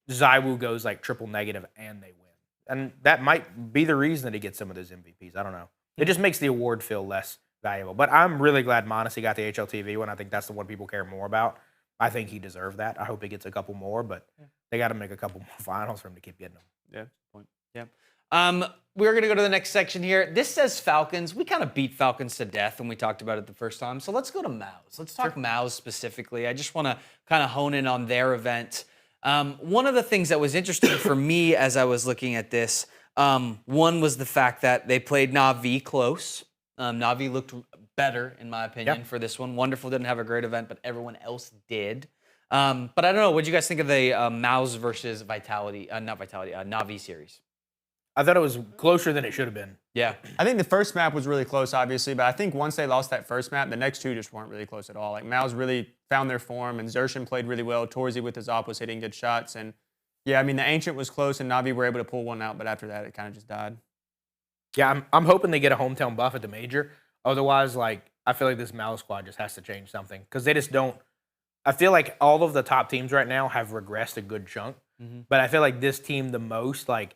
Zywoo goes like triple negative and they win. And that might be the reason that he gets some of those MVPs. I don't know. It just makes the award feel less valuable. But I'm really glad Moneyball got the HLTV one. I think that's the one people care more about. I think he deserved that. I hope he gets a couple more, but they got to make a couple more finals for him to keep getting them. Yeah. Point. Yeah. We're going to go to the next section here. This says Falcons. We kind of beat Falcons to death when we talked about it the first time. So let's go to Mouse. Let's talk Mouse specifically. I just want to kind of hone in on their event. One of the things that was interesting for me as I was looking at this, one was the fact that they played Na'Vi close. Na'Vi looked better, in my opinion, for this one. Wonderful didn't have a great event, but everyone else did. But I don't know. What did you guys think of the Mouse versus Na'Vi series? I thought it was closer than it should have been. Yeah. I think the first map was really close, obviously, but I think once they lost that first map, the next two just weren't really close at all. Like, Mouse really found their form, and Zershin played really well. Torzy with his op was hitting good shots. And, yeah, I mean, the Ancient was close, and Na'Vi were able to pull one out, but after that, it kind of just died. Yeah, I'm hoping they get a hometown buff at the major. Otherwise, like, I feel like this Mouse squad just has to change something because they just don't. I feel like all of the top teams right now have regressed a good chunk, but I feel like this team the most, like,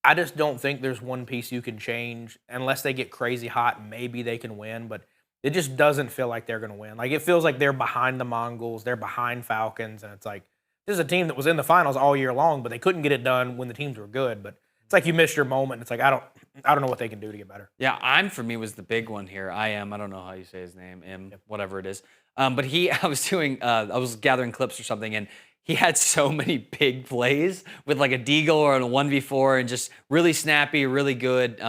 I just don't think there's one piece you can change unless they get crazy hot. Maybe they can win, but it just doesn't feel like they're going to win. Like, it feels like they're behind the Mongols, they're behind Falcons, and it's like this is a team that was in the finals all year long, but they couldn't get it done when the teams were good. But it's like you missed your moment. It's like I don't know what they can do to get better. Yeah, for me was the big one here. I don't know how you say his name, whatever it is. But I was gathering clips or something, and he had so many big plays with like a deagle or a 1v4 and just really snappy, really good.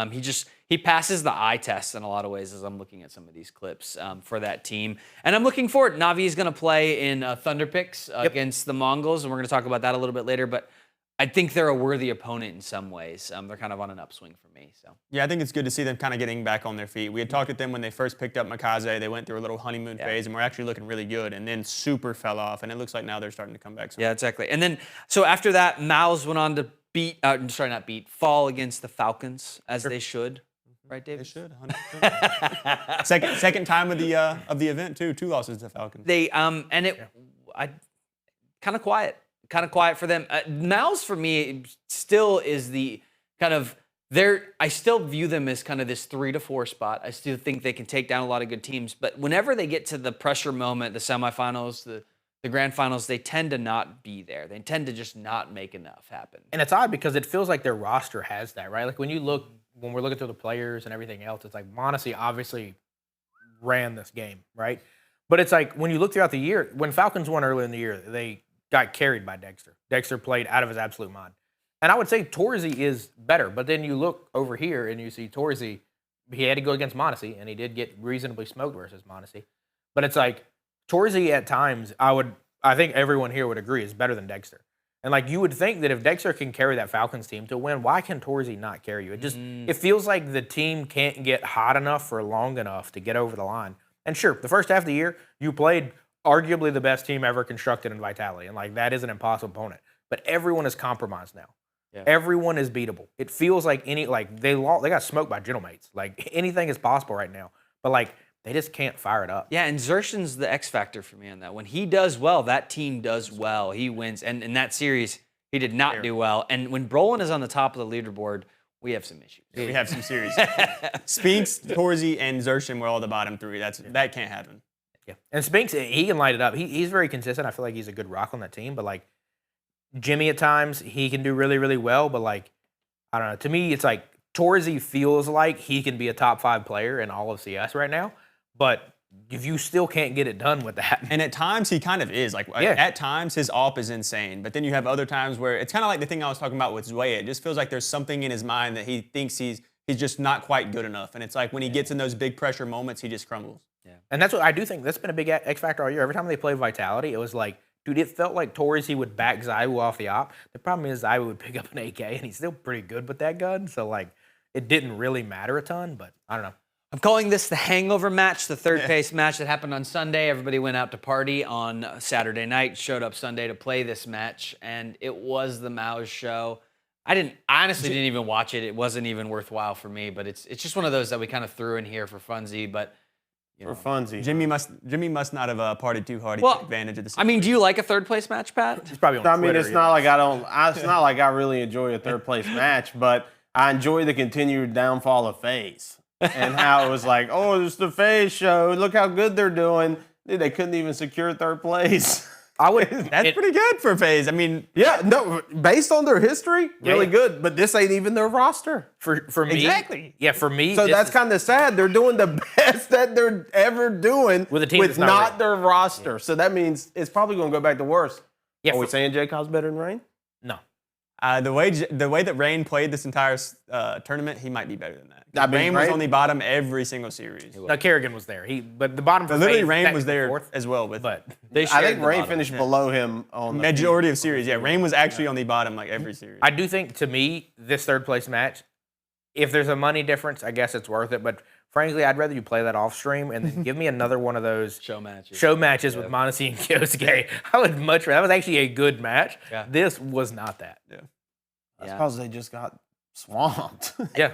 He passes the eye test in a lot of ways as I'm looking at some of these clips for that team. And I'm looking forward. Na'Vi is going to play in Thunderpicks against the Mongols, and we're going to talk about that a little bit later. But I think they're a worthy opponent in some ways. They're kind of on an upswing for me. So yeah, I think it's good to see them kind of getting back on their feet. We had talked with them when they first picked up Makaze. They went through a little honeymoon phase and were actually looking really good, and then super fell off. And it looks like now they're starting to come back. Yeah, exactly. And then so after that, Mouse went on to fall against the Falcons as they should. Right, David? They should, 100%. second time of the event too. 2 losses to the Falcons. They kind of quiet for them. Mouse for me still is the kind of I still view them as kind of this 3 to 4 spot. I still think they can take down a lot of good teams, but whenever they get to the pressure moment, the semifinals, the grand finals, they tend to not be there. They tend to just not make enough happen. And it's odd because it feels like their roster has that, right? Like when we're looking through the players and everything else, it's like Moneyball obviously ran this game, right? But it's like when you look throughout the year, when Falcons won early in the year, they got carried by Dexter. Dexter played out of his absolute mind. And I would say Torzy is better, but then you look over here and you see Torzy, he had to go against Moneyball, and he did get reasonably smoked versus Moneyball. But it's like Torzy at times, I think everyone here would agree, is better than Dexter. And like you would think that if Dexter can carry that Falcons team to win, why can Torzy not carry you? It feels like the team can't get hot enough for long enough to get over the line. And sure, the first half of the year, you played arguably the best team ever constructed in Vitality, and like that is an impossible opponent. But everyone is compromised now. Yeah. Everyone is beatable. It feels like they got smoked by Gentlemates. Like anything is possible right now. But like they just can't fire it up. Yeah, and Zershin's the X factor for me on that. When he does well, that team does well. He wins. And in that series, he did not do well. And when Brolin is on the top of the leaderboard, we have some issues. Yeah, we have some serious. Spinks, Torzy, and Zershin were all the bottom 3. That can't happen. Yeah, and Spinks, he can light it up. He's very consistent. I feel like he's a good rock on that team. But like Jimmy at times, he can do really, really well. But like, I don't know. To me, it's like Torzy feels like he can be a top 5 player in all of CS right now. But if you still can't get it done with that. And at times, he kind of is. Like, at times, his op is insane. But then you have other times where it's kind of like the thing I was talking about with Zywoo. It just feels like there's something in his mind that he thinks he's just not quite good enough. And it's like when he gets in those big pressure moments, he just crumbles. Yeah. And that's what I do think. That's been a big X factor all year. Every time they play Vitality, it was like, dude, it felt like Torzy would back Zywoo off the op. The problem is Zywoo would pick up an AK, and he's still pretty good with that gun. So, like, it didn't really matter a ton, but I don't know. I'm calling this the hangover match, the third pace match that happened on Sunday. Everybody went out to party on Saturday night, showed up Sunday to play this match, and it was the Mouse show. I honestly didn't even watch it. It wasn't even worthwhile for me, but it's just one of those that we kind of threw in here for funsy, but For funsies. Jimmy must not have partied too hard. He Well, took advantage of the I mean, do you like a third place match, Pat? He's probably on I mean, Twitter, it's not like it's not like I really enjoy a third place match, but I enjoy the continued downfall of FaZe and how it was like, oh, it's the FaZe show. Look how good they're doing. Dude, they couldn't even secure third place. I would. That's pretty good for FaZe. I mean, Yeah, no, based on their history, really yeah. good. But this ain't even their roster. for me. Exactly. Yeah, for me. So this that's is- kind of sad. They're doing the best that they're ever doing With a team with that's not not real. their roster. So that means it's probably going to go back to worse. Yeah, Are we for- saying J. Cobb's better than Rain? no. the way that Rain played this entire tournament, he might be better than that. I mean, Rain was Rain- on the bottom every single series. No, Kerrigan was there. But the bottom. But for literally, FaZe, Rain was technically there fourth, as well with but They I shared think the Rain bottom. finished below him on the majority of series. Yeah, Rain was actually on the bottom like every series. I do think to me this third place match, if there's a money difference, I guess it's worth it. But frankly, I'd rather you play that off stream and then give me another one of those Show matches. show matches with Monesi and Kyosuke. I would much rather. That was actually a good match. Yeah. This was not that. yeah. That's Yeah. because they just got swamped. Yeah.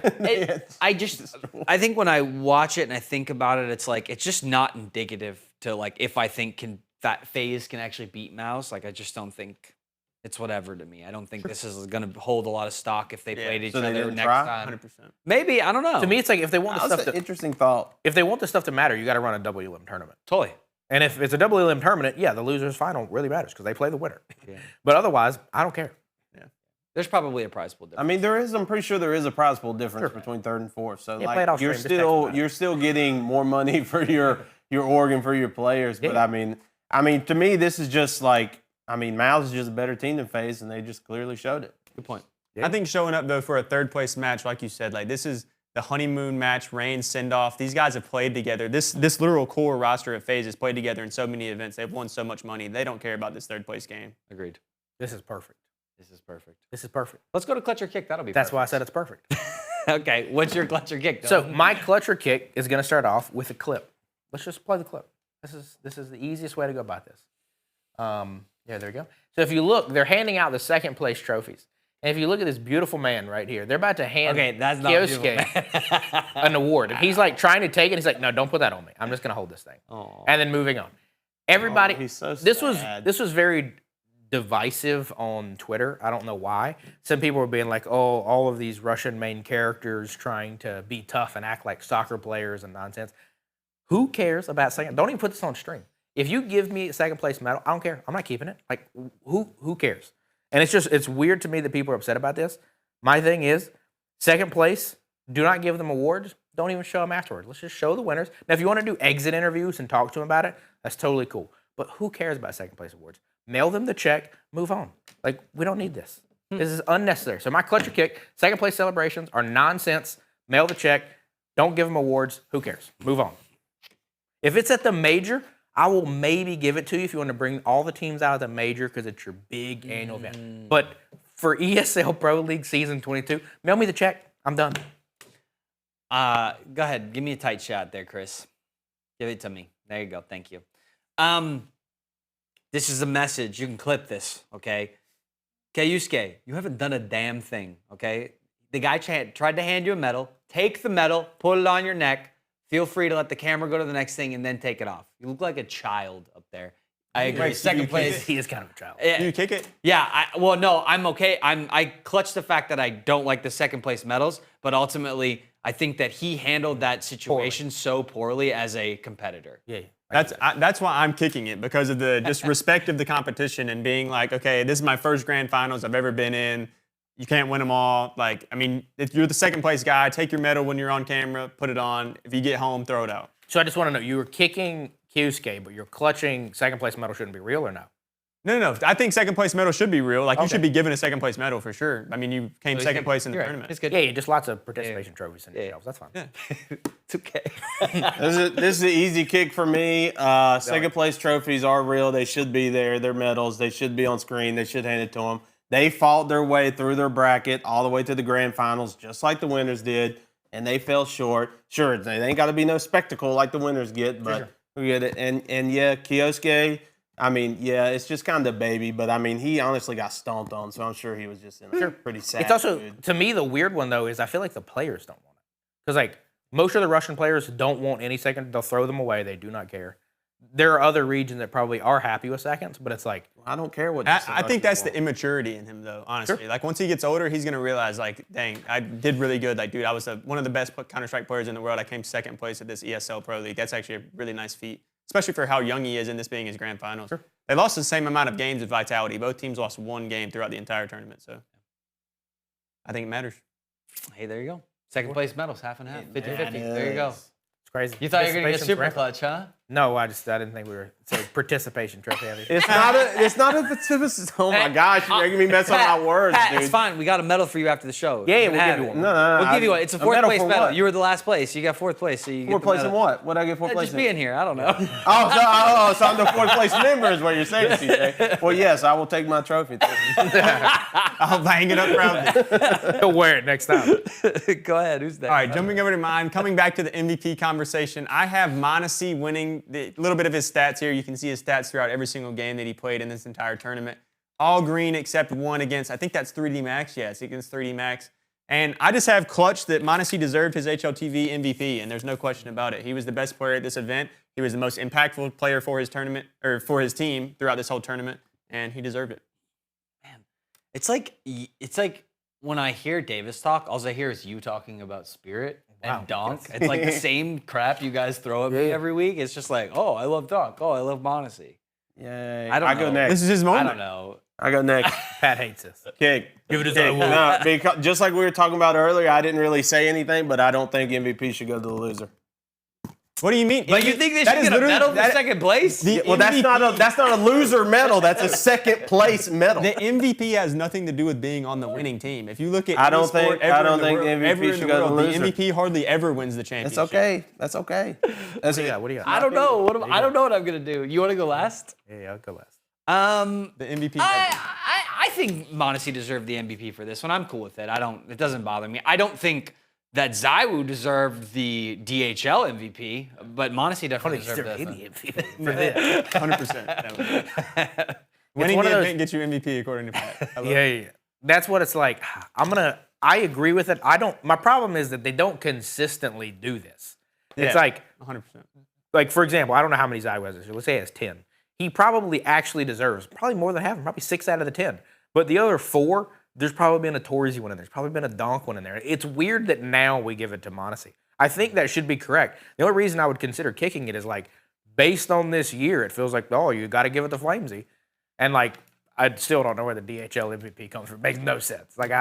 I think when I watch it and I think about it, it's like it's just not indicative to like if I think that FaZe can actually beat Mouse. Like I just don't think it's whatever to me. I don't think this is going to hold a lot of stock if they played each So they other didn't next try? time. 100%. Maybe I don't know. To me, it's like if they want the That's stuff an interesting thought. if they want the stuff to matter, you got to run a double elim tournament. totally. And if it's a double elim tournament, yeah, the loser's final really matters because they play the winner. But otherwise, I don't care. There's probably a prize pool I difference. mean, I'm pretty sure there is a prize pool difference between third and fourth. So Yeah, play it off you're stream, just text them about it. you're still getting more money for your org and for your players. But Yeah. I mean, to me, this is just like, Mouse is just a better team than FaZe, and they just clearly showed it. Good point. Yeah. I think showing up though for a third place match, like you said, like this is the honeymoon match, Rain send off. These guys have played together. This literal core roster of FaZe has played together in so many events. They've won so much money. They don't care about this third place game. Agreed. This is perfect. This is perfect. This is perfect. Let's go to clutch or kick. That'll be. That's why I perfect. said it's perfect. Okay, what's your clutch or kick? So Dylan? my clutch or kick is going to start off with a clip. Let's just play the clip. This is the easiest way to go about this. Yeah, there we go. So if you look, they're handing out the second place trophies. And if you look at this beautiful man right here, they're about to hand Okay, that's not Kyosuke an award. And he's like trying to take it. He's like, no, don't put that on me. I'm just going to hold this thing. Aw. And then moving on. Everybody, he's so this sad. was very divisive on Twitter. I don't know why. Some people were being like, oh, all of these Russian main characters trying to be tough and act like soccer players and nonsense. Who cares about second? Don't even put this on stream. If you give me a second place medal, I don't care. I'm not keeping it. Like, who cares? And it's weird to me that people are upset about this. My thing is, second place, do not give them awards. Don't even show them afterwards. Let's just show the winners. Now, if you want to do exit interviews and talk to them about it, that's totally cool. But who cares about second place awards? Mail them the check, move on. Like, we don't need this. This is unnecessary. So my clutch or kick, second place celebrations are nonsense. Mail the check. Don't give them awards. Who cares? Move on. If it's at the major, I will maybe give it to you if you want to bring all the teams out of the major because it's your big annual event. But for ESL Pro League Season 22, mail me the check. I'm done. Go ahead. Give me a tight shot there, Chris. Give it to me. There you go. Thank you. This is a message. You can clip this, okay? Kyusuke, you haven't done a damn thing, okay? The guy tried to hand you a medal. Take the medal, put it on your neck. Feel free to let the camera go to the next thing and then take it off. You look like a child up there. I agree. Wait, Second you place. He is kind of a child. Do you kick it? Yeah, well, no, I'm okay. I clutch the fact that I don't like the second place medals, but ultimately, I think that he handled that situation so poorly as a competitor. Yeah. That's why I'm kicking it, because of the just respect of the competition and being like, okay, this is my first grand finals I've ever been in. You can't win them all. Like, I mean, if you're the second place guy, take your medal when you're on camera, put it on. If you get home, throw it out. So I just want to know, you were kicking Kyusuke, but you're clutching second place medal shouldn't be real or no? No. I think second place medal should be real. Like, you should be given a second place medal for sure. I mean, you came second place in the You're right. tournament. It's good. Yeah, just lots of participation trophies in the shelves. That's fine. It's okay. This is an easy kick for me. Second place trophies are real. They should be there. They're medals. They should be on screen. They should hand it to them. They fought their way through their bracket all the way to the grand finals, just like the winners did, and they fell short. Sure, they ain't got to be no spectacle like the winners get, but we get it. And yeah, Kyosuke, I mean, yeah, it's just kind of baby, but I mean, he honestly got stomped on, so I'm sure he was just in a pretty sad It's also, mood. to me, the weird one, though, is I feel like the players don't want it. Because, like, most of the Russian players don't want any second. They'll throw them away. They do not care. There are other regions that probably are happy with seconds, but it's like, I don't care what. I think that's the immaturity in him, though, honestly. Sure. Like, once he gets older, he's going to realize, like, dang, I did really good. Like, dude, I was one of the best Counter-Strike players in the world. I came second place at this ESL Pro League. That's actually a really nice feat, especially for how young he is and this being his grand finals. Sure. They lost the same amount of games with Vitality. Both teams lost one game throughout the entire tournament, so I think it matters. Hey, there you go. Second place medals, half and half, 50-50. There you go. it's crazy. You thought you were going to get Participation's super rampant. clutch, huh? No, I didn't think we were. It's a participation trophy. It's not a participation. Oh my gosh, you're making me mess up my words, Pat, dude. it's fine. We got a medal for you after the show. Yeah, You can we'll have give you it. one. No. We'll give you one. It's a fourth medal place for medal. what? You were the last place. You got fourth place, so you get Fourth the place in medal. what? What did I get fourth place Just in? being here. I don't know. So I'm the fourth place member is what you're saying, CJ. Well, yes, I will take my trophy. I'll hang it up proudly. He'll wear it next time. Go ahead. Who's that? All right, jumping over to mine, coming back to the MVP conversation, I have Moneyball winning a little bit of his stats here. You can see his stats throughout every single game that he played in this entire tournament. All green except one against, I think that's 3D Max. Yeah, it's against 3D Max. And I just have clutch that Moneyball deserved his HLTV MVP, and there's no question about it. He was the best player at this event. He was the most impactful player for his tournament, or for his team throughout this whole tournament, and he deserved it. Man, it's like when I hear Davis talk, all I hear is you talking about Spirit and Donk. It's like the same crap you guys throw at me every week. It's just like, oh, I love Donk. Oh, I love Moneyball. Yay. I go know. next. This is his moment. I don't know. I go next. Pat hates this. Kick. Give it a Kick. Zywoo. No, because just like we were talking about earlier, I didn't really say anything, but I don't think MVP should go to the loser. What do you mean? But you think they That should is get a literally- medal for that- second place? Well, that's not a loser medal. That's a second place medal. The MVP has nothing to do with being on the winning team. If you look at I don't any sport think- ever I don't in the think world- MVP ever in should the go to world, the the loser. MVP hardly ever wins the championship. That's okay. That's okay. That's What do you got? What do you got? I don't know. I don't know what I'm gonna do. You want to go last? Yeah, I'll go last. The MVP. I think Moneyball deserved the MVP for this one. I'm cool with it. It doesn't bother me. I don't think that Zywoo deserved the DHL MVP, but Moneyball definitely deserved this one. For this. 100%. Winning one the of those- event gets you MVP according to Pat. I love it. Yeah. That's what it's like. I agree with it. My problem is that they don't consistently do this. It's Yeah, like, 100%. like, for example, I don't know how many Zywoo has this year. Let's say he has 10. He probably actually deserves probably more than half, probably 6 out of the 10. But the other 4, there's probably been a Torzy one in there. There's probably been a Donk one in there. It's weird that now we give it to Moneyball. I think that should be correct. The only reason I would consider kicking it is like, based on this year, it feels like, oh, you got to give it to FlameZ. And like, I still don't know where the DHL MVP comes from. It makes no sense. Like,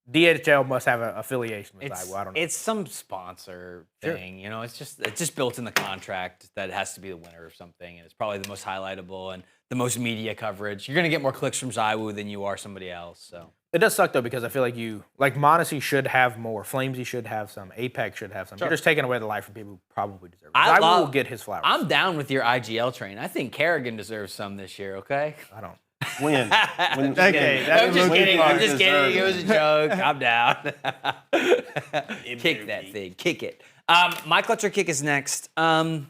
DHL must have an affiliation with Zywoo. I don't know. It's some sponsor thing, you know. It's just built in the contract that it has to be the winner of something, and it's probably the most highlightable and the most media coverage. You're gonna get more clicks from Zywoo than you are somebody else. So It does suck though because I feel like Moneyball should have more. FlameZ should have some. Apex should have some. You're just taking away the life from people who probably deserve it. Zywoo will get his flowers. I'm down with your IGL train. I think Kerrigan deserves some this year. Okay. I don't. Win. Okay, I'm just kidding. I'm Win just kidding. It was a deserved. joke. I'm down. Kick that thing. Kick it. My clutcher kick is next. I'm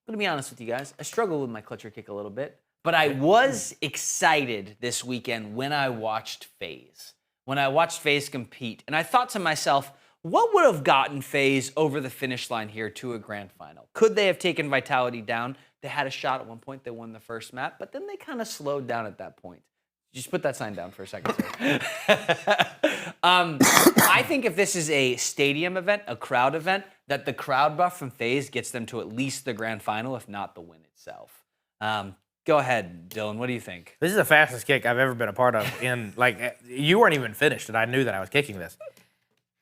gonna be honest with you guys. I struggle with my clutcher kick a little bit, but I was excited this weekend when I watched FaZe. When I watched FaZe compete, and I thought to myself, what would have gotten FaZe over the finish line here to a grand final? Could they have taken Vitality down? They had a shot at one point. They won the first map, but then they kind of slowed down at that point. Just put that sign down for a second, sir. I think if this is a stadium event, a crowd event, that the crowd buff from FaZe gets them to at least the grand final, if not the win itself. Go ahead, Dylan. What do you think? This is the fastest kick I've ever been a part of. You weren't even finished, and I knew that I was kicking this.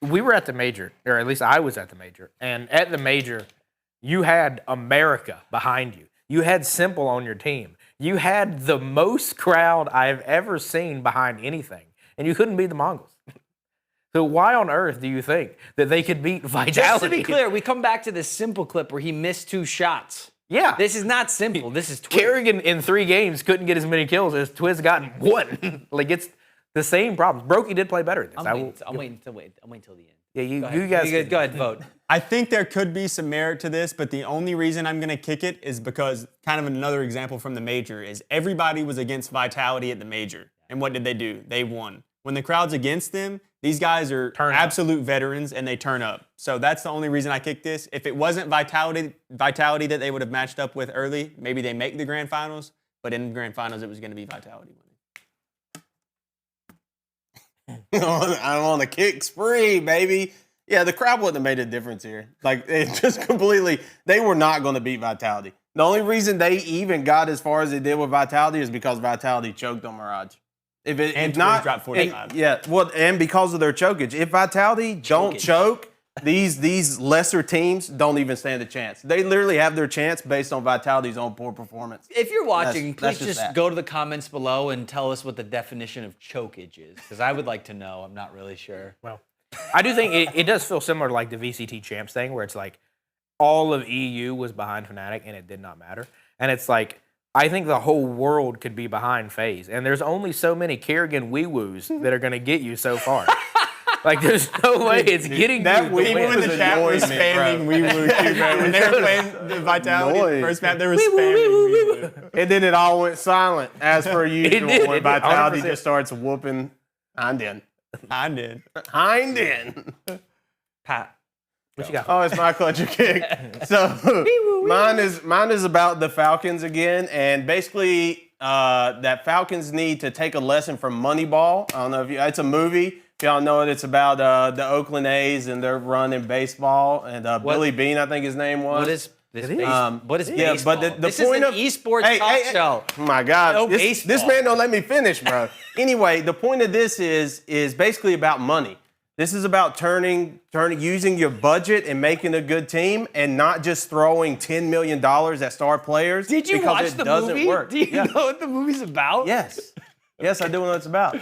We were at the major, or at least I was at the major, and at the major, you had America behind you. You had Simple on your team. You had the most crowd I've ever seen behind anything, and you couldn't beat the Mongols. So why on earth do you think that they could beat Vitality? Just to be clear, we come back to this Simple clip where he missed 2 shots. Yeah. This is not Simple. This is Twiz. Kerrigan in 3 games couldn't get as many kills as Twiz got in 1. Like, it's the same problems. Brokey did play better in this. I'm waiting till the end. Yeah, you guys. Go ahead, vote. I think there could be some merit to this, but the only reason I'm going to kick it is because kind of another example from the major is everybody was against Vitality at the major. And what did they do? They won. When the crowd's against them, these guys are absolute veterans and they turn up. So that's the only reason I kicked this. If it wasn't Vitality that they would have matched up with early, maybe they make the grand finals. But in the grand finals, it was going to be Vitality winning. I'm on a kick spree, baby. Yeah, the crowd wouldn't have made a difference here. Like, it just completely, they were not going to beat Vitality. The only reason they even got as far as they did with Vitality is because Vitality choked on Mirage. If not, dropped 45. And because of their chokage. If Vitality don't choke, these lesser teams don't even stand a chance. They literally have their chance based on Vitality's own poor performance. If you're watching, That's please just just that. go to the comments below and tell us what the definition of chokage is, because I would like to know. I'm not really sure. Well, I do think it does feel similar to like the VCT Champs thing, where it's like all of EU was behind Fnatic and it did not matter. And it's like, I think the whole world could be behind FaZe. And there's only so many Kerrigan wee-woos that are going to get you so far. Like, there's no way it's getting that you. wee-woo People in the chat were annoys me, spamming Wee Woo too, bro. When they were playing the Vitality Annoying. first map, they were spamming Wee Woo. And then it all went silent, as per usual, did, when it did, Vitality 100%. just starts whooping Hinden. I did. Hinden. Pat. What you got? Oh, it's my clutch kick. So mine is about the Falcons again, and basically that Falcons need to take a lesson from Moneyball. I don't know if it's a movie. If y'all know it, it's about the Oakland A's and their run in baseball, and Billy Bean, I think his name was. What is this? What is yeah, baseball? but the this point is of an esports talk show. Oh my God, No this baseball. man don't let me finish, bro. Anyway, the point of this is basically about money. This is about using your budget and making a good team, and not just throwing $10 million at star players. Did you because watch it the doesn't movie? work. Do you know what the movie's about? Yes. Yes, I do know what it's about.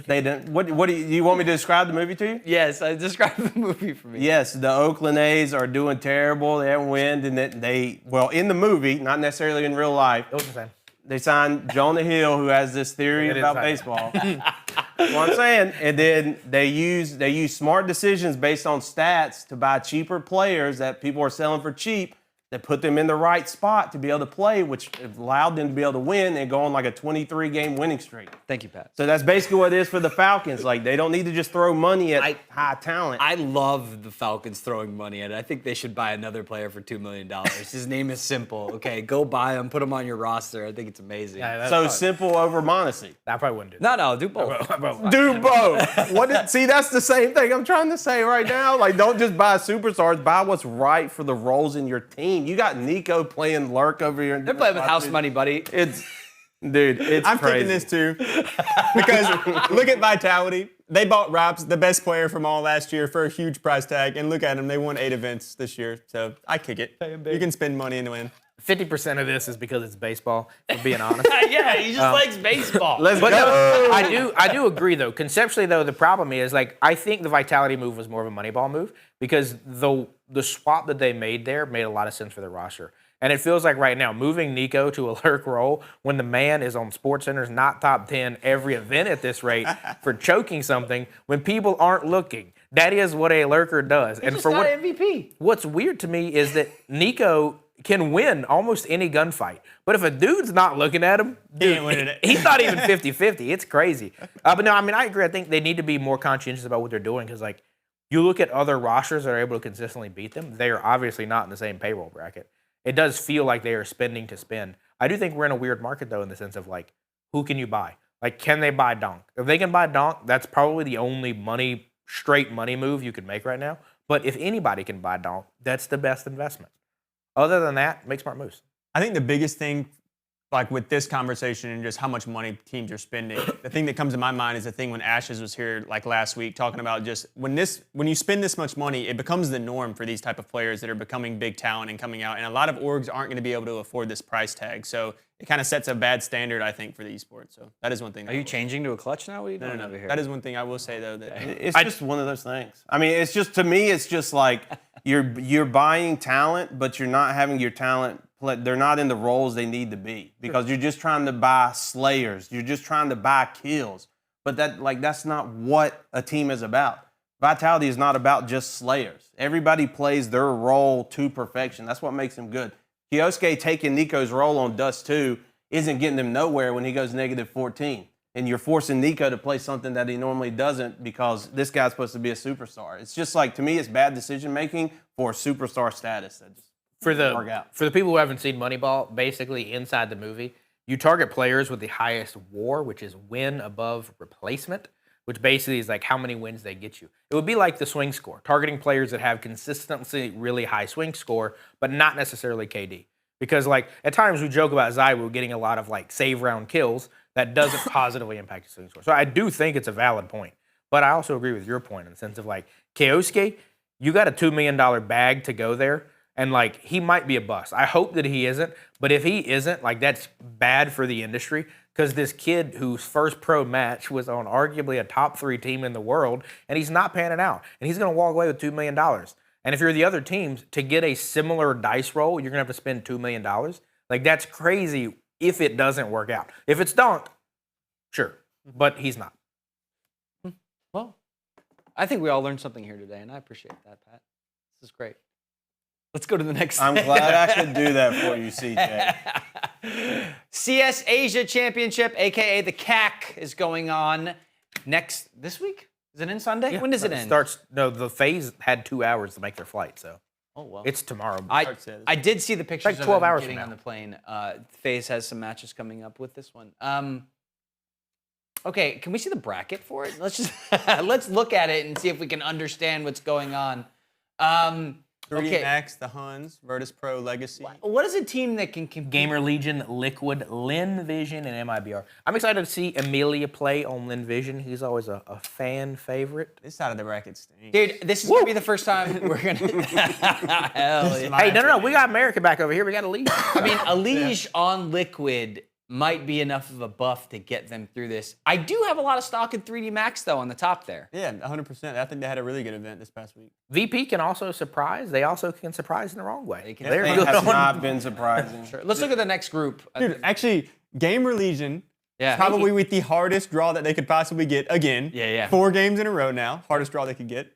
They didn't. What do you want me to describe the movie to you? Yes, I described the movie for me. Yes, the Oakland A's are doing terrible. They haven't won, and in the movie, not necessarily in real life, It was the same. they signed Jonah Hill, who has this theory It is about like- baseball. That's what I'm saying. And then they use smart decisions based on stats to buy cheaper players that people are selling for cheap, that put them in the right spot to be able to play, which allowed them to be able to win and go on like a 23-game winning streak. Thank you, Pat. So that's basically what it is for the Falcons. Like, they don't need to just throw money at high talent. I love the Falcons throwing money at it. I think they should buy another player for $2 million. His name is Simple. Okay, go buy him, put him on your roster. I think it's amazing. Yeah, that's so fine. Simple over Monacy. I probably wouldn't do that. No, do both. Do both. See, that's the same thing I'm trying to say right now. Like, don't just buy superstars. Buy what's right for the roles in your team. You got Nico playing Lurk over here. They're playing with house money, buddy. It's I'm crazy. picking this too. Because look at Vitality. They bought Ropz, the best player from all last year, for a huge price tag. And look at them. They won 8 events this year. So I kick it. You can spend money and win. 50% of this is because it's baseball, if being honest. Yeah, he just likes baseball. Let's But go. no, I do agree though. Conceptually though, the problem is like I think the Vitality move was more of a Moneyball move because the swap that they made there made a lot of sense for their roster. And it feels like right now, moving Nico to a lurk role when the man is on SportsCenter's not top 10 every event at this rate for choking something when people aren't looking. That is what a lurker does. He just got MVP. What's weird to me is that Nico can win almost any gunfight. But if a dude's not looking at him, He ain't winning it. he's not even 50-50. It's crazy. But no, I mean, I agree. I think they need to be more conscientious about what they're doing because, like, you look at other rosters that are able to consistently beat them, they are obviously not in the same payroll bracket. It does feel like they are spending to spend. I do think we're in a weird market, though, in the sense of, like, who can you buy? Like, can they buy Donk? If they can buy Donk, that's probably the only straight money move you can make right now. But if anybody can buy Donk, that's the best investment. Other than that, make smart moves. I think the biggest thing, like with this conversation and just how much money teams are spending, the thing that comes to my mind is the thing when Ashes was here like last week talking about just when you spend this much money, it becomes the norm for these type of players that are becoming big talent and coming out. And a lot of orgs aren't going to be able to afford this price tag. So it kind of sets a bad standard, I think, for the esports. So that is one thing. Are you changing to a clutch now? What are you doing No. over here? That is one thing I will say, though. That It's just one of those things. I mean, it's just, to me, it's just like you're buying talent, but you're not having your talent they're not in the roles they need to be because you're just trying to buy slayers. You're just trying to buy kills. But that's not what a team is about. Vitality is not about just slayers. Everybody plays their role to perfection. That's what makes them good. QUEUED taking Nico's role on Dust 2 isn't getting them nowhere when he goes -14. And you're forcing Nico to play something that he normally doesn't because this guy's supposed to be a superstar. It's just like, to me, it's bad decision-making for superstar status. That just doesn't work out. For the people who haven't seen Moneyball, basically inside the movie, you target players with the highest WAR, which is win above replacement, which basically is like how many wins they get you. It would be like the swing score, targeting players that have consistently really high swing score, but not necessarily KD. Because like at times we joke about Zywoo getting a lot of like save round kills that doesn't positively impact the swing score. So I do think it's a valid point. But I also agree with your point in the sense of like QUEUED, you got a $2 million bag to go there. And like he might be a bust. I hope that he isn't, but if he isn't, like that's bad for the industry because this kid whose first pro match was on arguably a top 3 team in the world, and he's not panning out, and he's going to walk away with $2 million. And if you're the other teams, to get a similar dice roll, you're going to have to spend $2 million. Like that's crazy if it doesn't work out. If it's Donk, sure, but he's not. Well, I think we all learned something here today, and I appreciate that, Pat. This is great. Let's go to the next. I'm glad I could do that for you, CJ. CS Asia Championship, aka the CAC, is going on this week. Is it in Sunday? Yeah, when does it end? The FaZe had 2 hours to make their flight, so it's tomorrow. I did see the pictures like 12 of them hours getting from on now. the plane. FaZe has some matches coming up with this one. Okay, can we see the bracket for it? Let's just let's look at it and see if we can understand what's going on. 3Max, the Huns, Virtus.Pro, Legacy. What is a team that can compete? Gamer Legion, Liquid, Lin Vision, and MIBR. I'm excited to see Amelia play on Lin Vision. He's always a fan favorite. This side of the bracket stinks. Dude, this is going to be the first time we're going to... Hell yeah. Hey, no. We got America back over here. We got a lead. I mean, a Liege on Liquid might be enough of a buff to get them through this. I do have a lot of stock in 3D Max, though, on the top there. Yeah, 100%. I think they had a really good event this past week. VP can also surprise. They also can surprise in the wrong way. They have not been surprising. Sure. Let's look at the next group. Dude, actually, Gamer Legion, probably with the hardest draw that they could possibly get. Again, 4 games in a row now. Hardest draw they could get.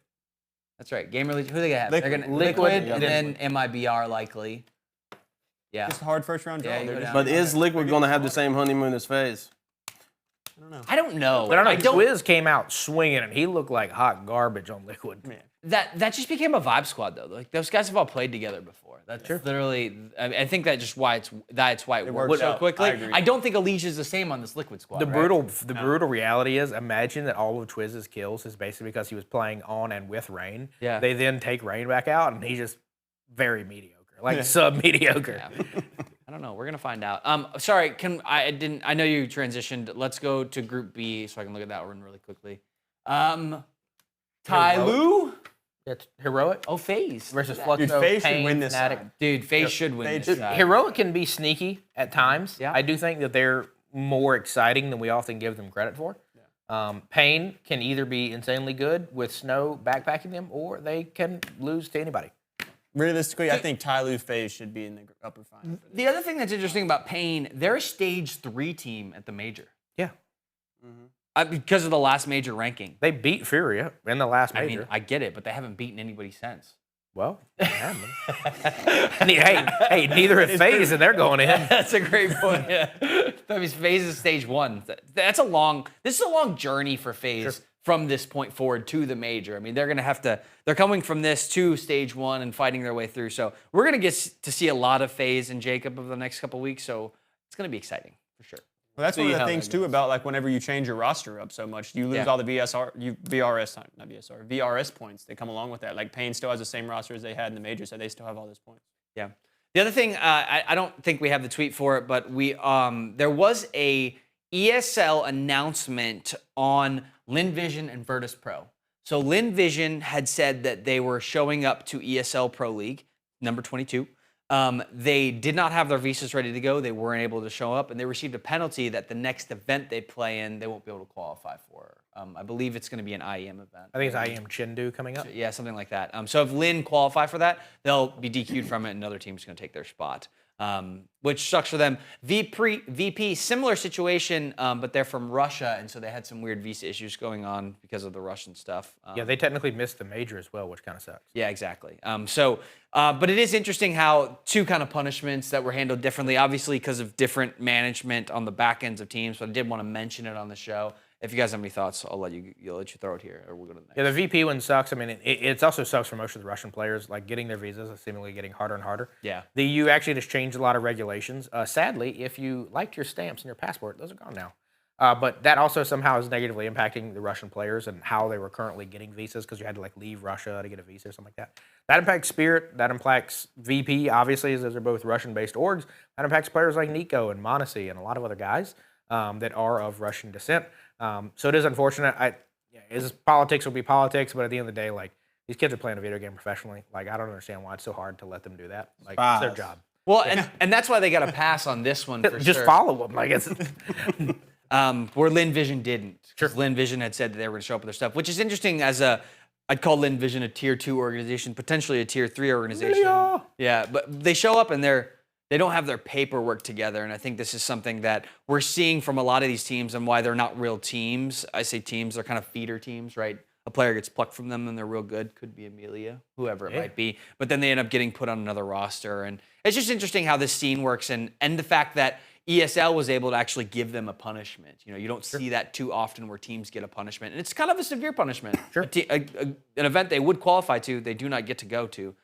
That's right. Gamer Legion. Who they gonna have? Liquid. They're gonna Liquid and then MIBR likely. Yeah. Just a hard first round draw. But is Liquid going to have the same honeymoon as FaZe? I don't know. But I don't know. Quiz came out swinging, and he looked like hot garbage on Liquid. Man. That just became a vibe squad though. Like those guys have all played together before. That's literally. I think that's just why it worked so quickly. I agree. I don't think Alicia is the same on this Liquid squad. The brutal reality is, imagine that all of Twizz's kills is basically because he was playing on and with Rain. Yeah. They then take Rain back out, and he's just very mediocre, like sub-mediocre. Yeah. I don't know. We're gonna find out. Sorry, I know you transitioned. Let's go to Group B so I can look at that one really quickly. Tyloo. It's Heroic. Oh, FaZe Versus Look at Fluxo, Dude, FaZe should Pain, win this Fnatic. side. Dude, FaZe should win this Dude, side. Heroic can be sneaky at times. Yeah. I do think that they're more exciting than we often give them credit for. Pain can either be insanely good with Snow backpacking them, or they can lose to anybody. Realistically, I think Tyloo FaZe should be in the upper final. The other thing that's interesting about Pain, they're a stage 3 team at the major. Yeah. Because of the last major ranking. They beat Furia in the last major. I mean, I get it, but they haven't beaten anybody since. Well, hey, neither have FaZe, and they're going in. That's a great point. Yeah. That means FaZe is stage 1. This is a long journey for FaZe from this point forward to the major. I mean, they're coming from this to stage 1 and fighting their way through. So we're going to get to see a lot of FaZe and Jacob over the next couple of weeks. So it's going to be exciting for sure. Well, that's one of the things too about like whenever you change your roster up so much, you lose all the VRS points that come along with that. Like Pain still has the same roster as they had in the major, so they still have all those points. Yeah. The other thing, I don't think we have the tweet for it, but there was a ESL announcement on Lin Vision and Virtus.Pro. So Lin Vision had said that they were showing up to ESL Pro League, number 22. They did not have their visas ready to go. They weren't able to show up, and they received a penalty that the next event they play in, they won't be able to qualify for. I believe it's going to be an IEM event. I think it's IEM Chindu coming up. Yeah, something like that. So if Lin qualify for that, they'll be DQ'd from it, and another team's going to take their spot. which sucks for them. VP, similar situation, but they're from Russia, and so they had some weird visa issues going on because of the Russian stuff. Yeah, they technically missed the major as well, which kind of sucks. Yeah, exactly. But it is interesting how two kind of punishments that were handled differently, obviously because of different management on the back ends of teams, but I did want to mention it on the show. If you guys have any thoughts, I'll let you throw it here, or we'll go to the next. Yeah, the VP one sucks. I mean, it also sucks for most of the Russian players. Like getting their visas is seemingly getting harder and harder. Yeah. The EU actually just changed a lot of regulations. Sadly, if you liked your stamps and your passport, those are gone now. But that also somehow is negatively impacting the Russian players and how they were currently getting visas because you had to like leave Russia to get a visa or something like that. That impacts Spirit. That impacts VP, obviously, as those are both Russian-based orgs. That impacts players like Nico and Moneyball and a lot of other guys that are of Russian descent. So it is unfortunate. Politics will be politics, but at the end of the day, like these kids are playing a video game professionally. Like I don't understand why it's so hard to let them do that. Like it's their job. Well, and that's why they got a pass on this one for Just sure. follow them. Like it's Where Lin Vision didn't. Sure. Lin Vision had said that they were going to show up with their stuff, which is interesting I'd call Lin Vision a tier 2 organization, potentially a tier 3 organization. Yeah, but they show up and they don't have their paperwork together, and I think this is something that we're seeing from a lot of these teams and why they're not real teams. I say teams, they're kind of feeder teams, right? A player gets plucked from them and they're real good. Could be Amelia, whoever it might be. But then they end up getting put on another roster. And it's just interesting how this scene works and the fact that ESL was able to actually give them a punishment. You know, you don't see that too often where teams get a punishment. And it's kind of a severe punishment. Sure. An event they would qualify to, they do not get to go to,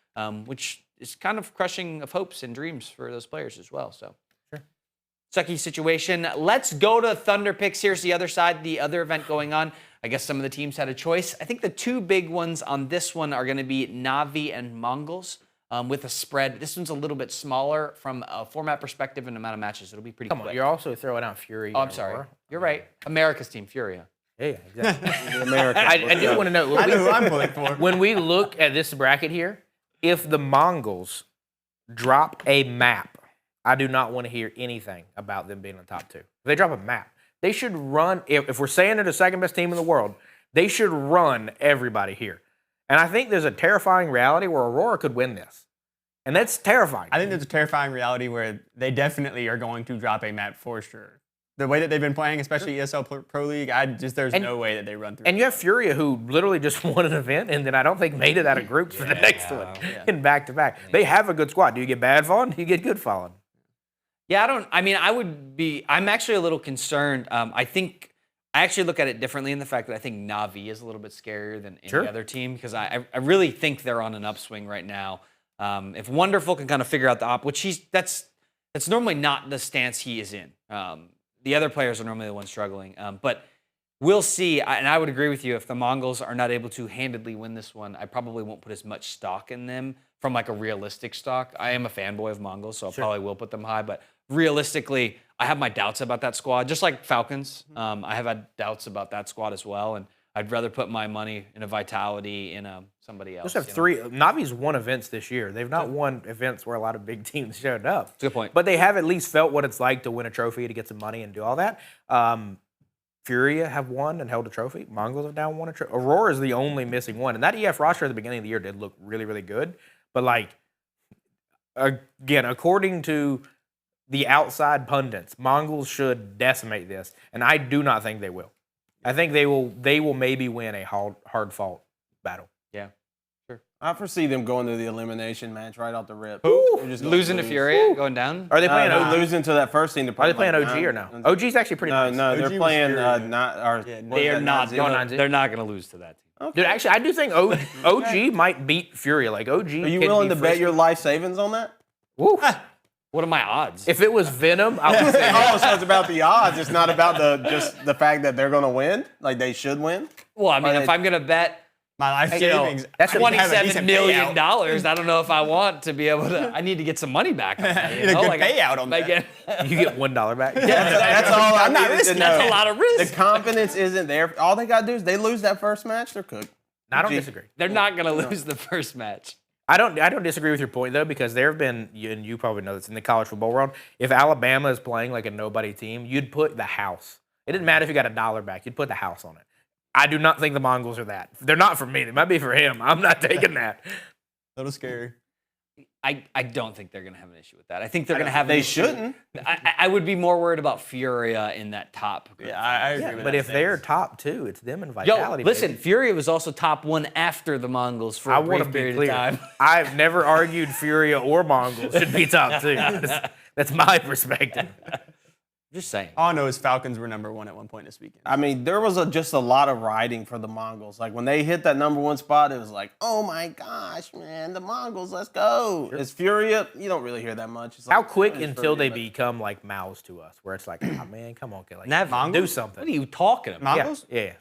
which is kind of crushing of hopes and dreams for those players as well. So, sucky situation. Let's go to Thunderpick. Here's the other side, the other event going on. I guess some of the teams had a choice. I think the two big ones on this one are going to be Na'Vi and Mongols with a spread. This one's a little bit smaller from a format perspective and amount of matches. It'll be pretty quick. Come on, you're also throwing out Fury. Oh, I'm sorry. You're right. America's team, Furia. Yeah, exactly. America. I do want to know. I know who I'm pulling for. When we look at this bracket here, if the Mongols drop a map, I do not want to hear anything about them being in the top 2. If they drop a map, they should run. If we're saying they're the second best team in the world, they should run everybody here. And I think there's a terrifying reality where Aurora could win this. And that's terrifying. I think there's a terrifying reality where they definitely are going to drop a map for sure. The way that they've been playing, especially ESL Pro League, there's no way that they run through. And you have Furia, who literally just won an event and then I don't think made it out of groups for the next one in back-to-back. They have a good squad. Do you get bad falling? Do you get good falling? Yeah, I'm actually a little concerned. I actually look at it differently in the fact that I think Na'Vi is a little bit scarier than any other team because I really think they're on an upswing right now. If Wonderful can kind of figure out the op, which that's normally not the stance he is in. The other players are normally the ones struggling. But we'll see. And I would agree with you. If the Mongols are not able to handedly win this one, I probably won't put as much stock in them from like a realistic stock. I am a fanboy of Mongols, so I probably will put them high. But realistically, I have my doubts about that squad. Just like Falcons, I have had doubts about that squad as well. And I'd rather put my money in a Vitality, in a somebody else. Just have 3. Navi's won events this year. They've not won events where a lot of big teams showed up. Good point. But they have at least felt what it's like to win a trophy, to get some money and do all that. Furia have won and held a trophy. Mongols have now won a trophy. Aurora is the only missing one. And that EF roster at the beginning of the year did look really, really good. But like, again, according to the outside pundits, Mongols should decimate this. And I do not think they will. I think they will maybe win a hard-fought battle. Yeah, sure. I foresee them going to the elimination match right off the rip. They're just losing to Furia, going down. Are they playing OG? Losing to that first team? Are they playing OG or no? OG's actually pretty nice. No, they're OG playing was They are not. Nonsense. They're not going to lose to that team. Dude, actually, I do think OG might beat Furia. Like OG. Are you willing to bet your life savings on that? Woo. What are my odds? If it was Venom, I would say. Oh, so it's about the odds. It's not about just the fact that they're going to win. Like they should win. Well, I mean, if I'm going to bet, My life savings. that's I would have a $27 decent million, payout. I don't know if I want to be able to. I need to get some money back on that. Need a good payout on that. You get $1 back. That's all I needed to know. That's a lot of risk. The confidence isn't there. All they got to do is they lose that first match, they're cooked. I don't disagree. They're not going to lose the first match. I don't disagree with your point though, because there have been, and you probably know this in the college football world, if Alabama is playing like a nobody team, you'd put the house. It didn't matter if you got $1 back, you'd put the house on it. I do not think the Mongols are that. They're not for me. They might be for him. I'm not taking that. A little scary. I don't think they're going to have an issue with that. I think they're going to have. They shouldn't. I would be more worried about Furia in that top group. Yeah, I agree with But that if they're stance. top 2, it's them and Yo, Vitality. listen, baby. Furia was also top 1 after the Mongols for I a want brief to be period clear. of time. I've never argued Furia or Mongols should be top 2. That's my perspective. Just saying. All I know is Falcons were #1 at one point this weekend. I mean, there was just a lot of riding for the Mongols. Like when they hit that #1 spot, it was like, oh my gosh, man, the Mongols, let's go. It's Furia, you don't really hear that much. It's like, How quick it's until they Furia, become like mouths to us, where it's like, oh man, come on, like, Never. do Mongols? something. What are you talking about? Mongols? Yeah.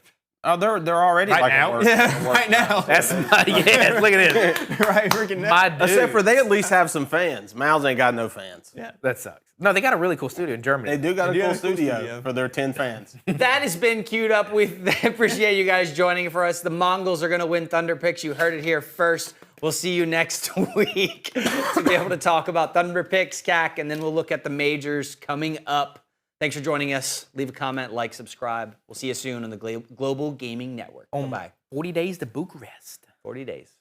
Oh, they're already Right like now? a worse, Yeah, a worse right now. That's not, yeah, look at this. Right, freaking now. My dude. Except for they at least have some fans. Mouse ain't got no fans. Yeah. That sucks. No, they got a really cool studio in Germany. They do got They do a cool have a cool studio studio. for their 10 fans. That has been queued up. We appreciate you guys joining for us. The Mongols are going to win Thunderpicks. You heard it here first. We'll see you next week to be able to talk about Thunderpicks, CAC, and then we'll look at the majors coming up. Thanks for joining us. Leave a comment, like, subscribe. We'll see you soon on the Global Gaming Network. Bye-bye. 40 days to Bucharest. 40 days.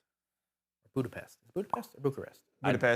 Budapest. Budapest or Bucharest? Budapest.